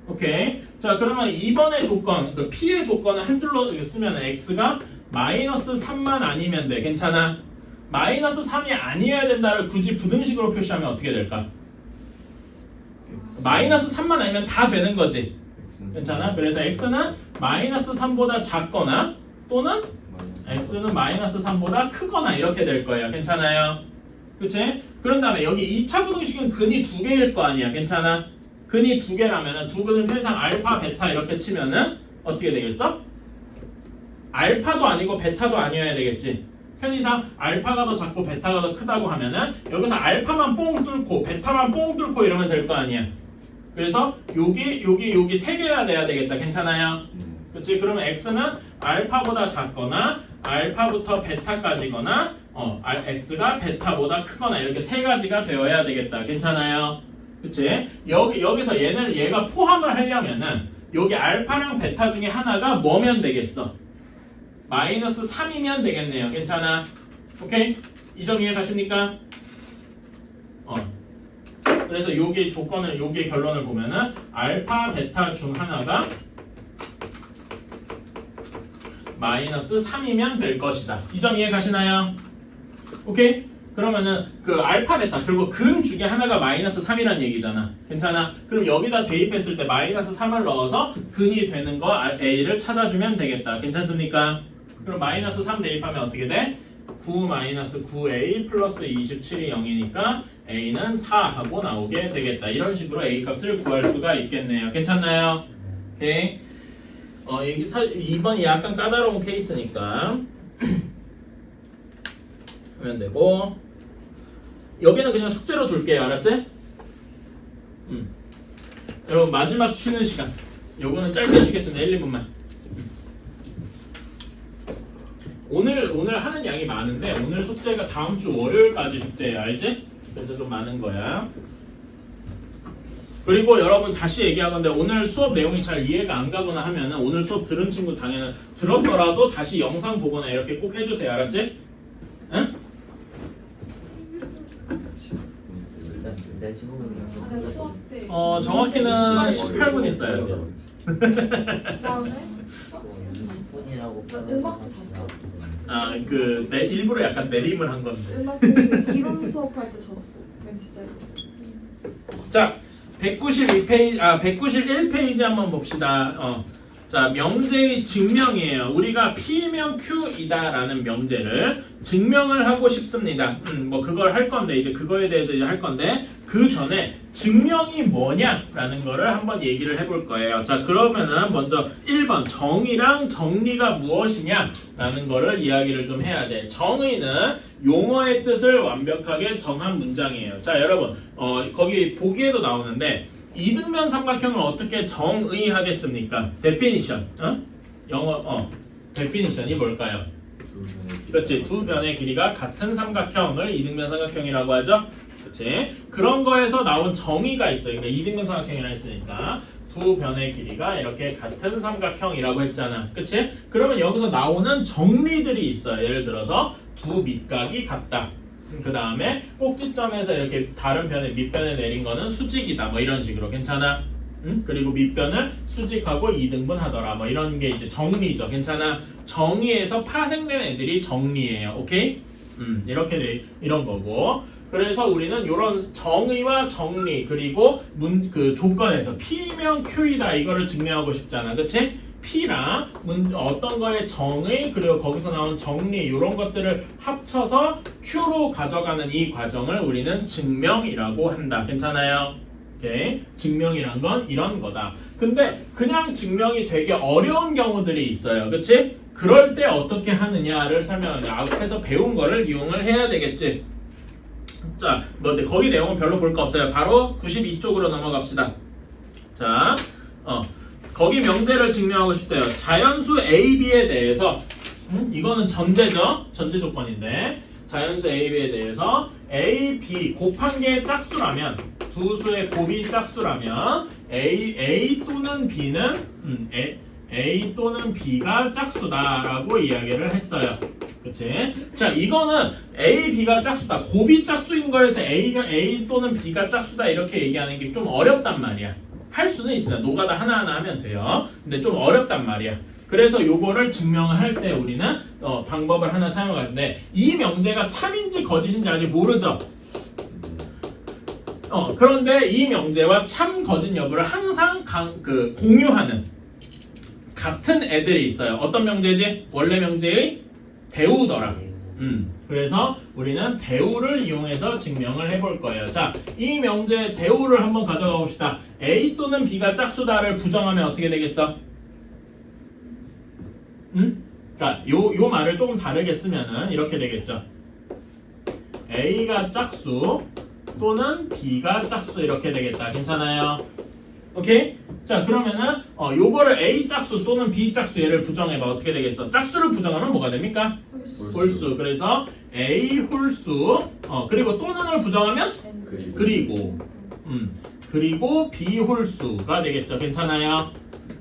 오케이. 자, 그러면 2번의 조건, 그 P의 조건을 한 줄로 쓰면 X가 마이너스 3만 아니면 돼. 괜찮아? 마이너스 3이 아니어야 된다를 굳이 부등식으로 표시하면 어떻게 될까? 마이너스 3만 아니면 다 되는 거지. 괜찮아? 그래서 X는 마이너스 3보다 작거나 또는 X는 마이너스 3보다 크거나 이렇게 될 거예요. 괜찮아요? 그치? 그런 다음에 여기 2차 부등식은 근이 2개일 거 아니야. 괜찮아? 근이 2개라면은 두 근은 편의상 알파, 베타 이렇게 치면은 어떻게 되겠어? 알파도 아니고 베타도 아니어야 되겠지. 편의상 알파가 더 작고 베타가 더 크다고 하면은 여기서 알파만 뽕 뚫고 베타만 뽕 뚫고 이러면 될 거 아니야. 그래서 여기 세 개가 돼야 되겠다. 괜찮아요? 그렇지? 그러면 x는 알파보다 작거나 알파부터 베타까지거나 x가 베타보다 크거나 이렇게 세 가지가 되어야 되겠다. 괜찮아요? 그치? 여기서 얘가 포함을 하려면은 여기 알파랑 베타 중에 하나가 뭐면 되겠어? 마이너스 3이면 되겠네요. 괜찮아? 오케이? 이 점 이해 가십니까? 그래서 여기 결론을 보면은 알파, 베타 중 하나가 마이너스 3이면 될 것이다. 이 점 이해 가시나요? 오케이? 그러면은 그 알파, 베타 결국 근 중에 하나가 마이너스 3이란 얘기잖아. 괜찮아? 그럼 여기다 대입했을 때 마이너스 3을 넣어서 근이 되는 거 A를 찾아주면 되겠다. 괜찮습니까? 그럼 마이너스 3 대입하면 어떻게 돼? 9 마이너스 9A 플러스 27이 0이니까 A는 4 하고 나오게 되겠다. 이런 식으로 A 값을 구할 수가 있겠네요. 괜찮나요? 오케이. 2번이 약간 까다로운 케이스니까 하면 되고 여기는 그냥 숙제로 둘게요. 알았지? 여러분 마지막 쉬는 시간 요거는 짧게 쉬겠습니다. 1, 2분만. 오늘 하는 양이 많은데 오늘 숙제가 다음 주 월요일까지 숙제예요. 알지? 그래서 좀 많은 거야. 그리고 여러분 다시 얘기하건데 오늘 수업 내용이 잘 이해가 안 가거나 하면은 오늘 수업 들은 친구 당연히 들었더라도 다시 영상 보거나 이렇게 꼭 해주세요. 알았지? 응? 진짜 15분이지. 아, 나 수업 때. 정확히는 18분 있어요. 그다음에 수업 시간 20분이라고. 나 음악도 잤어. 일부러 약간 내림을 한 건데. 음악 이론 수업할 때 졌어. 맨 뒷자리에서. 자, 191페이지 한번 봅시다. 자, 명제의 증명이에요. 우리가 P면 Q이다라는 명제를 증명을 하고 싶습니다. 뭐 그걸 할 건데 이제 그거에 대해서 이제 할 건데 그 전에 증명이 뭐냐라는 거를 한번 얘기를 해볼 거예요. 자, 그러면은 먼저 1번 정의랑 정리가 무엇이냐라는 거를 이야기를 좀 해야 돼. 정의는 용어의 뜻을 완벽하게 정한 문장이에요. 자, 여러분 거기 보기에도 나오는데 이등변 삼각형을 어떻게 정의하겠습니까? definition. 영어 definition이 뭘까요? 그렇지. 두 변의 길이가 같은 삼각형을 이등변 삼각형이라고 하죠. 그렇지. 그런 거에서 나온 정의가 있어요. 그러니까 이등변 삼각형이라 했으니까 두 변의 길이가 이렇게 같은 삼각형이라고 했잖아. 그렇지? 그러면 여기서 나오는 정리들이 있어요. 예를 들어서 두 밑각이 같다. 그 다음에 꼭지점에서 이렇게 다른 변에 밑변에 내린 거는 수직이다. 뭐 이런 식으로. 괜찮아? 그리고 밑변을 수직하고 2등분 하더라. 뭐 이런 게 이제 정리죠. 괜찮아? 정의에서 파생된 애들이 정리예요. 오케이? 이렇게 이런 거고. 그래서 우리는 이런 정의와 정리 그리고 그 조건에서 P면 Q이다 이거를 증명하고 싶잖아. 그치? P랑 어떤 거의 정의 그리고 거기서 나온 정리 이런 것들을 합쳐서 Q로 가져가는 이 과정을 우리는 증명이라고 한다. 괜찮아요? 오케이. 증명이란 건 이런 거다. 근데 그냥 증명이 되게 어려운 경우들이 있어요. 그치? 그럴 때 어떻게 하느냐를 설명하냐. 앞에서 배운 거를 이용을 해야 되겠지. 자, 뭐 거기 내용은 별로 볼 거 없어요. 바로 92쪽으로 넘어갑시다. 자, 거기 명제를 증명하고 싶대요. 자연수 A, B에 대해서 이거는 전제죠. 전제 조건인데 자연수 A, B에 대해서 A, B 곱한 게 짝수라면 두 수의 곱이 짝수라면 A 또는 B는 A 또는 B가 짝수다라고 이야기를 했어요. 그치? 자, 이거는 A, B가 짝수다. 곱이 짝수인 거에서 A 또는 B가 짝수다 이렇게 얘기하는 게 좀 어렵단 말이야. 할 수는 있습니다. 노가다 하나하나 하면 돼요. 근데 좀 어렵단 말이야. 그래서 요거를 증명을 할 때 우리는 방법을 하나 사용하는데 이 명제가 참인지 거짓인지 아직 모르죠? 그런데 이 명제와 참 거짓 여부를 항상 공유하는 같은 애들이 있어요. 어떤 명제지? 원래 명제의 대우더라. 그래서 우리는 대우를 이용해서 증명을 해볼 거예요. 자, 이 명제의 대우를 한번 가져가 봅시다. A 또는 B가 짝수다를 부정하면 어떻게 되겠어? 그러니까 요 말을 조금 다르게 쓰면은 이렇게 되겠죠. A가 짝수 또는 B가 짝수 이렇게 되겠다. 괜찮아요? 오케이? 자 그러면은 요거를 A 짝수 또는 B 짝수 얘를 부정해봐. 어떻게 되겠어? 짝수를 부정하면 뭐가 됩니까? 홀수. 그래서 A 홀수 그리고 또는을 부정하면 그리고 B 홀수가 되겠죠. 괜찮아요?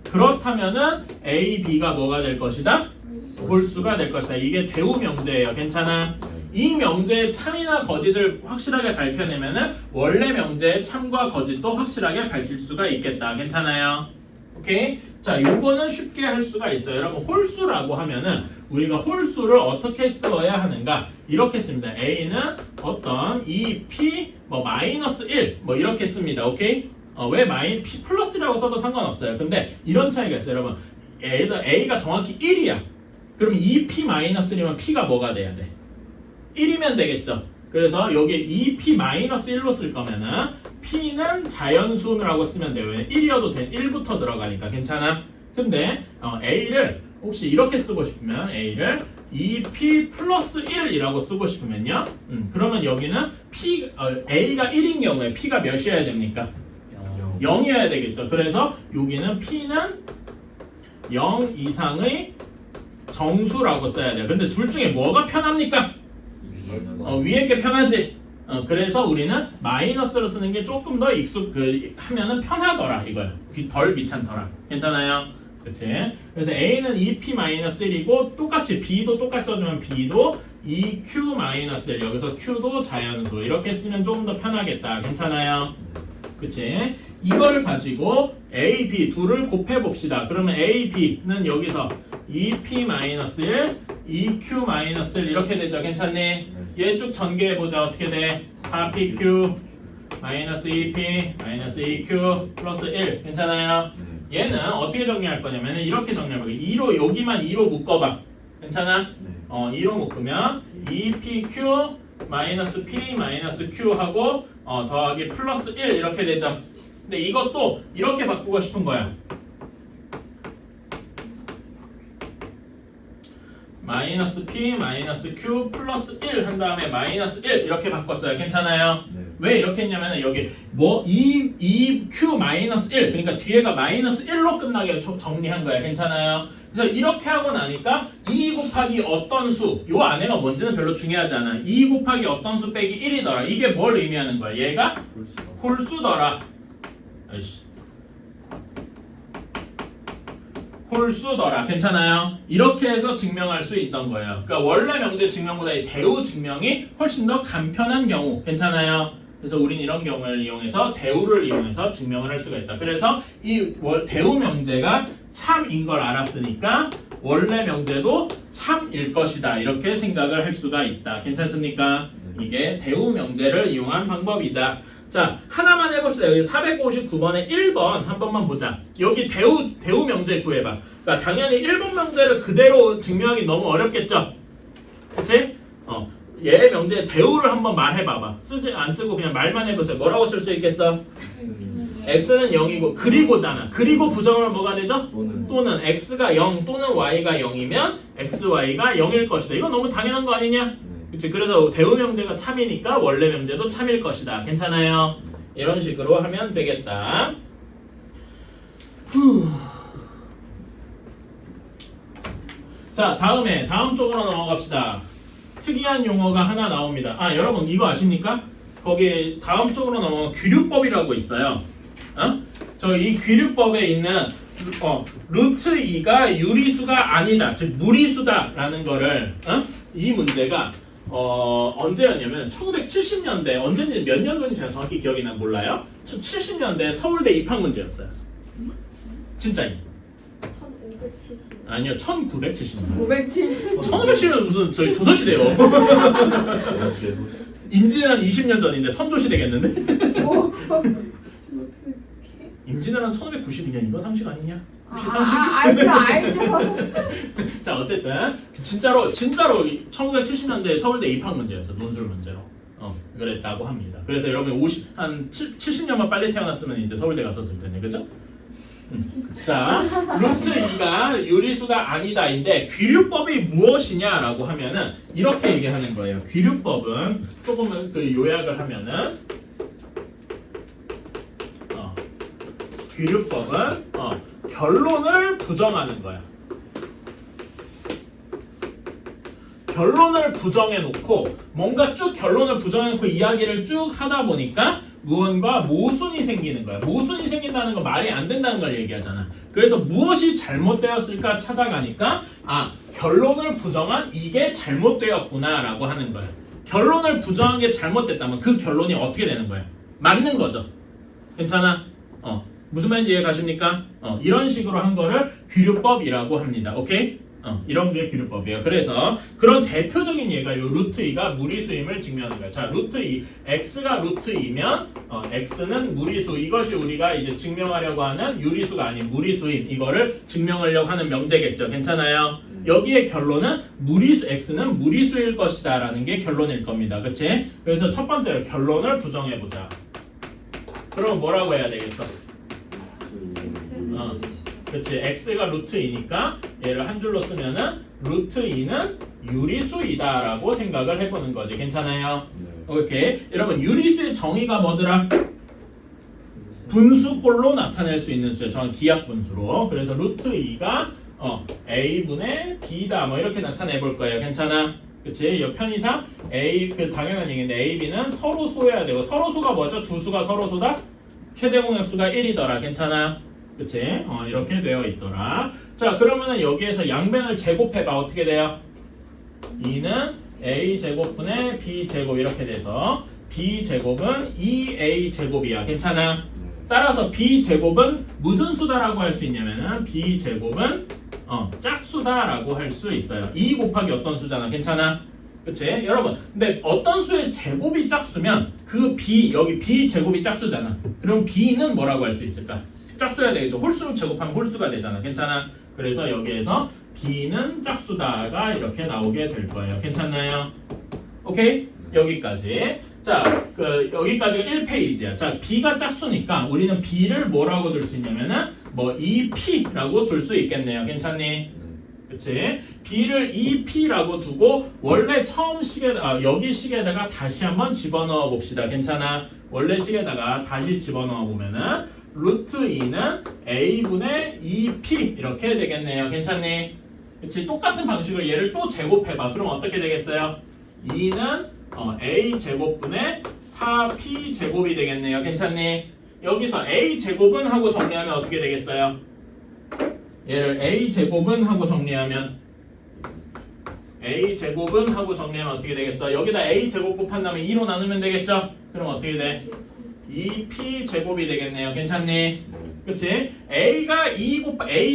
그렇다면은 A, B가 뭐가 될 것이다? 홀수가 될 것이다. 이게 대우 명제예요. 괜찮아? 이 명제의 참이나 거짓을 확실하게 밝혀내면은 원래 명제의 참과 거짓도 확실하게 밝힐 수가 있겠다. 괜찮아요? 오케이? 자, 요거는 쉽게 할 수가 있어요. 여러분, 홀수라고 하면은 우리가 홀수를 어떻게 써야 하는가? 이렇게 씁니다. A는 어떤 P 마이너스 1 이렇게 씁니다. 오케이? 왜 P 플러스라고 써도 상관없어요. 근데 이런 차이가 있어요, 여러분. A가 정확히 1이야. 그럼 P 마이너스 1이면 P가 뭐가 돼야 돼? 1이면 되겠죠. 그래서 여기 P-1로 쓸 거면은 P는 자연수라고 쓰면 돼요. 왜냐면 1이어도 돼. 1부터 들어가니까 괜찮아? 근데 A를 혹시 이렇게 쓰고 싶으면 A를 P 플러스 1이라고 쓰고 싶으면요. 그러면 여기는 A가 1인 경우에 P가 몇이어야 됩니까? 0이어야 되겠죠. 그래서 여기는 P는 0 이상의 정수라고 써야 돼요. 근데 둘 중에 뭐가 편합니까? 위에 게 편하지. 그래서 우리는 마이너스로 쓰는 게 조금 더 하면은 편하더라 이거야. 덜 귀찮더라. 괜찮아요? 그렇지? 그래서 A는 2P-1이고 똑같이 B도 똑같이 써주면 B도 2Q-1 여기서 Q도 자연수 이렇게 쓰면 조금 더 편하겠다. 괜찮아요? 그치? 이걸 가지고 A, B 둘을 곱해 봅시다. 그러면 A, B는 여기서 2P-1 2Q-1 이렇게 되죠. 괜찮니? 얘 쭉 전개해보자. 어떻게 돼? 4PQ 마이너스 2P 마이너스 2Q 플러스 1 괜찮아요? 얘는 어떻게 정리할 거냐면 이렇게 정리할 거예요. 2로 여기만 2로 묶어봐. 괜찮아? 2로 묶으면 2PQ 마이너스 P 마이너스 Q 하고 더하기 플러스 1 이렇게 되죠. 근데 이것도 이렇게 바꾸고 싶은 거야. 마이너스 P 마이너스 Q 플러스 1 한 다음에 마이너스 1 이렇게 바꿨어요. 괜찮아요? 네. 왜 이렇게 했냐면 여기 2Q 마이너스 1 그러니까 뒤에가 마이너스 1로 끝나게 정리한 거야. 괜찮아요? 그래서 이렇게 하고 나니까 2 곱하기 어떤 수 요 안에가 뭔지는 별로 중요하지 않아. 2 곱하기 어떤 수 빼기 1이더라. 이게 뭘 의미하는 거야? 얘가 홀수더라. 아이씨. 홀수더라. 괜찮아요? 이렇게 해서 증명할 수 있던 거예요. 그러니까 원래 명제 증명보다 이 대우 증명이 훨씬 더 간편한 경우. 괜찮아요? 그래서 우린 이런 경우를 이용해서 대우를 이용해서 증명을 할 수가 있다. 그래서 이 대우 명제가 참인 걸 알았으니까 원래 명제도 참일 것이다. 이렇게 생각을 할 수가 있다. 괜찮습니까? 이게 대우 명제를 이용한 방법이다. 자, 하나만 해봅시다. 여기 459번에 1번 한 번만 보자. 여기 대우 명제 구해봐. 그러니까 당연히 1번 명제를 그대로 증명하기 너무 어렵겠죠? 그치? 얘 명제 대우를 한번 말해봐봐. 쓰지 안 쓰고 그냥 말만 해보세요. 뭐라고 쓸 수 있겠어? x는 0이고 그리고잖아. 그리고 부정하면 뭐가 되죠? 또는 x가 0 또는 y가 0이면 xy가 0일 것이다. 이건 너무 당연한 거 아니냐? 그치? 그래서 대우 명제가 참이니까 원래 명제도 참일 것이다. 괜찮아요? 이런 식으로 하면 되겠다. 자, 다음 쪽으로 넘어갑시다. 특이한 용어가 하나 나옵니다. 여러분 이거 아십니까? 거기 다음 쪽으로 넘어가 귀류법이라고 있어요. 저 이 귀류법에 있는 루트 2가 유리수가 아니다, 즉 무리수다라는 거를 이 문제가 언제였냐면 1970년대 언제인지 몇 년도인지 제가 정확히 기억이 난 몰라요. 70년대 서울대 입학 문제였어요. 진짜요? 1570. 아니요, 1970년. 570. 1570년 무슨 저희 조선시대요. 임진왜란 20년 전인데 선조시 되겠는데? 임진왜란 1592년인가 상식 아니냐? 혹시 상식? 알죠. 자, 어쨌든 진짜로 1970년대 서울대 입학 문제였어. 논술 문제로. 그랬다고 합니다. 그래서 여러분 한 70년만 빨리 태어났으면 이제 서울대 갔었을 텐데, 그죠? 자, 루트 2가 유리수가 아니다인데 귀류법이 무엇이냐라고 하면은 이렇게 얘기하는 거예요. 귀류법은 조금 요약을 하면은 규류법은 결론을 부정하는 거야. 결론을 부정해놓고 뭔가 쭉 결론을 부정해놓고 이야기를 쭉 하다 보니까 무언가 모순이 생기는 거야. 모순이 생긴다는 건 말이 안 된다는 걸 얘기하잖아. 그래서 무엇이 잘못되었을까 찾아가니까 결론을 부정한 이게 잘못되었구나 라고 하는 거야. 결론을 부정한 게 잘못됐다면 그 결론이 어떻게 되는 거야? 맞는 거죠. 괜찮아? 무슨 말인지 이해 가십니까? 이런 식으로 한 거를 규류법이라고 합니다. 오케이? 이런 게 규류법이에요. 그래서 그런 대표적인 예가 요 루트 2가 무리수임을 증명하는 거예요. 자, 루트 2, x가 루트 2면 x는 무리수. 이것이 우리가 이제 증명하려고 하는 유리수가 아닌 무리수임. 이거를 증명하려고 하는 명제겠죠. 괜찮아요? 여기의 결론은 무리수 x는 무리수일 것이다라는 게 결론일 겁니다. 그치? 그래서 첫 번째로 결론을 부정해 보자. 그럼 뭐라고 해야 되겠어? 그치, x가 루트 2니까 얘를 한 줄로 쓰면은 루트 2는 유리수이다 라고 생각을 해보는 거지. 괜찮아요? 오케이. 여러분 유리수의 정의가 뭐더라? 분수꼴로 나타낼 수 있는 수예요. 정확히 기하 분수로. 그래서 루트 2가 a분의 b다 뭐 이렇게 나타내 볼 거예요. 괜찮아? 그치? 이 편의상 a 그 당연한 얘기인데 a, b는 서로 소여야 되고 서로 소가 뭐죠? 두 수가 서로 소다? 최대 공약수가 1이더라. 괜찮아? 그치? 이렇게 되어 있더라. 자, 그러면은 여기에서 양변을 제곱해봐. 어떻게 돼요? 2는 a 제곱분의 b 제곱 이렇게 돼서 b 제곱은 2a 제곱이야. 괜찮아? 따라서 b 제곱은 무슨 수다라고 할 수 있냐면은 b 제곱은 짝수다라고 할 수 있어요. 2 곱하기 어떤 수잖아. 괜찮아? 그치? 여러분, 근데 어떤 수의 제곱이 짝수면 그 b, 여기 b 제곱이 짝수잖아. 그럼 b는 뭐라고 할 수 있을까? 짝수여야 되겠죠. 홀수로 제곱하면 홀수가 되잖아. 괜찮아? 그래서 여기에서 b는 짝수다가 이렇게 나오게 될 거예요. 괜찮나요? 오케이? 여기까지. 자, 여기까지가 1페이지야. 자, b가 짝수니까 우리는 b를 뭐라고 둘 수 있냐면은 뭐 2p라고 둘 수 있겠네요. 괜찮니? 그치? b를 2p라고 두고 원래 처음 여기 식에다가 다시 한번 집어넣어 봅시다. 괜찮아? 원래 식에다가 다시 집어넣어 보면은 루트 2는 a분의 2p 이렇게 되겠네요. 괜찮니? 그치? 똑같은 방식으로 얘를 또 제곱해봐. 그럼 어떻게 되겠어요? 2는 a 제곱분의 4p 제곱이 되겠네요. 괜찮니? 여기서 a 제곱은 하고 정리하면 어떻게 되겠어요? 얘를 a 제곱은 하고 정리하면 어떻게 되겠어? 여기다 a 제곱 곱한다면 2로 나누면 되겠죠? 그럼 어떻게 돼? 2p 제곱이 되겠네요. 괜찮니? 그치? a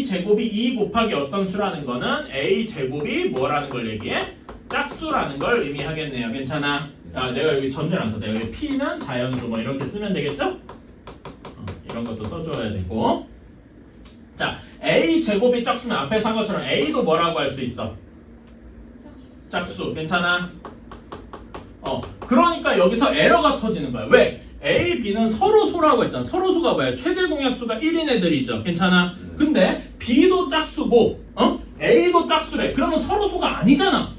제곱이 2 곱하기 어떤 수라는 거는 a 제곱이 뭐라는 걸 얘기해? 짝수라는 걸 의미하겠네요. 괜찮아? 내가 여기 전제라서 내가 여기 p는 자연수 뭐 이렇게 쓰면 되겠죠? 이런 것도 써줘야 되고. 자, a 제곱이 짝수면 앞에서 한 것처럼 a도 뭐라고 할 수 있어? 짝수. 괜찮아? 그러니까 여기서 에러가 터지는 거야. 왜? A, B는 서로 소라고 했잖아. 서로 소가 뭐야? 최대 공약수가 1인 애들이죠. 괜찮아? 근데 B도 짝수고 A도 짝수래. 그러면 서로 소가 아니잖아.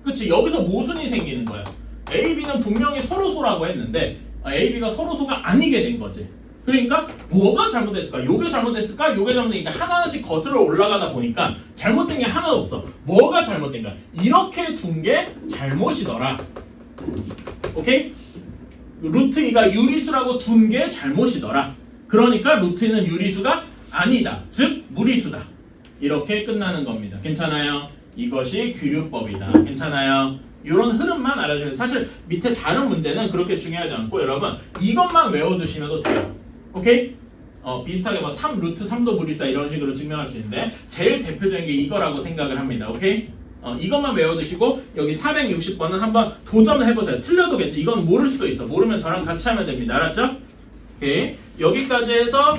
그치? 여기서 모순이 생기는 거야. A, B는 분명히 서로 소라고 했는데 A, B가 서로 소가 아니게 된 거지. 그러니까 뭐가 잘못됐을까? 요게 잘못됐을까? 요게 잘못되니까 하나씩 거슬러 올라가다 보니까 잘못된 게 하나도 없어. 뭐가 잘못된가? 이렇게 둔 게 잘못이더라. 오케이? 루트 2가 유리수라고 둔 게 잘못이더라. 그러니까 루트 2는 유리수가 아니다. 즉 무리수다. 이렇게 끝나는 겁니다. 괜찮아요? 이것이 규류법이다. 괜찮아요? 이런 흐름만 알아주면 사실 밑에 다른 문제는 그렇게 중요하지 않고 여러분 이것만 외워두시면 돼요. 오케이? 비슷하게 뭐 3 루트 3도 무리수다 이런 식으로 증명할 수 있는데 제일 대표적인 게 이거라고 생각을 합니다. 오케이? 이것만 외워두시고 여기 460번은 한번 도전을 해보세요. 틀려도 괜찮아. 이건 모를 수도 있어. 모르면 저랑 같이 하면 됩니다. 알았죠? 오케이. 여기까지 해서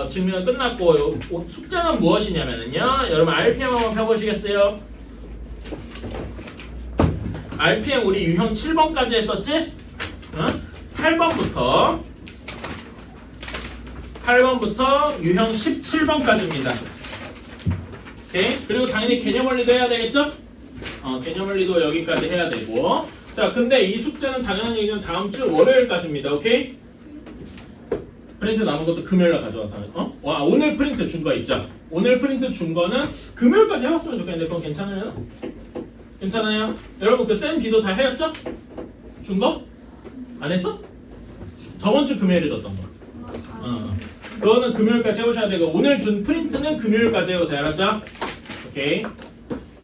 증명은 끝났고 숙제는 무엇이냐면요. 여러분 RPM 한번 펴보시겠어요? RPM 우리 유형 7번까지 했었지? 8번부터 유형 17번까지입니다. 오케이? 그리고 당연히 개념 원리도 해야 되겠죠? 개념 원리도 여기까지 해야 되고. 자, 근데 이 숙제는 당연한 얘기는 다음 주 월요일까지입니다. 오케이? 프린트 남은 것도 금요일날 가져와서 와 오늘 프린트 준 거 있죠? 오늘 프린트 준 거는 금요일까지 해왔으면 좋겠는데 그건 괜찮아요? 괜찮아요? 여러분 그 쌤 비도 다 해왔죠? 준 거? 안 했어? 저번 주 금요일에 줬던 거. 그거는 금요일까지 해오셔야 되고 오늘 준 프린트는 금요일까지 해오세요. 알았죠? 오케이.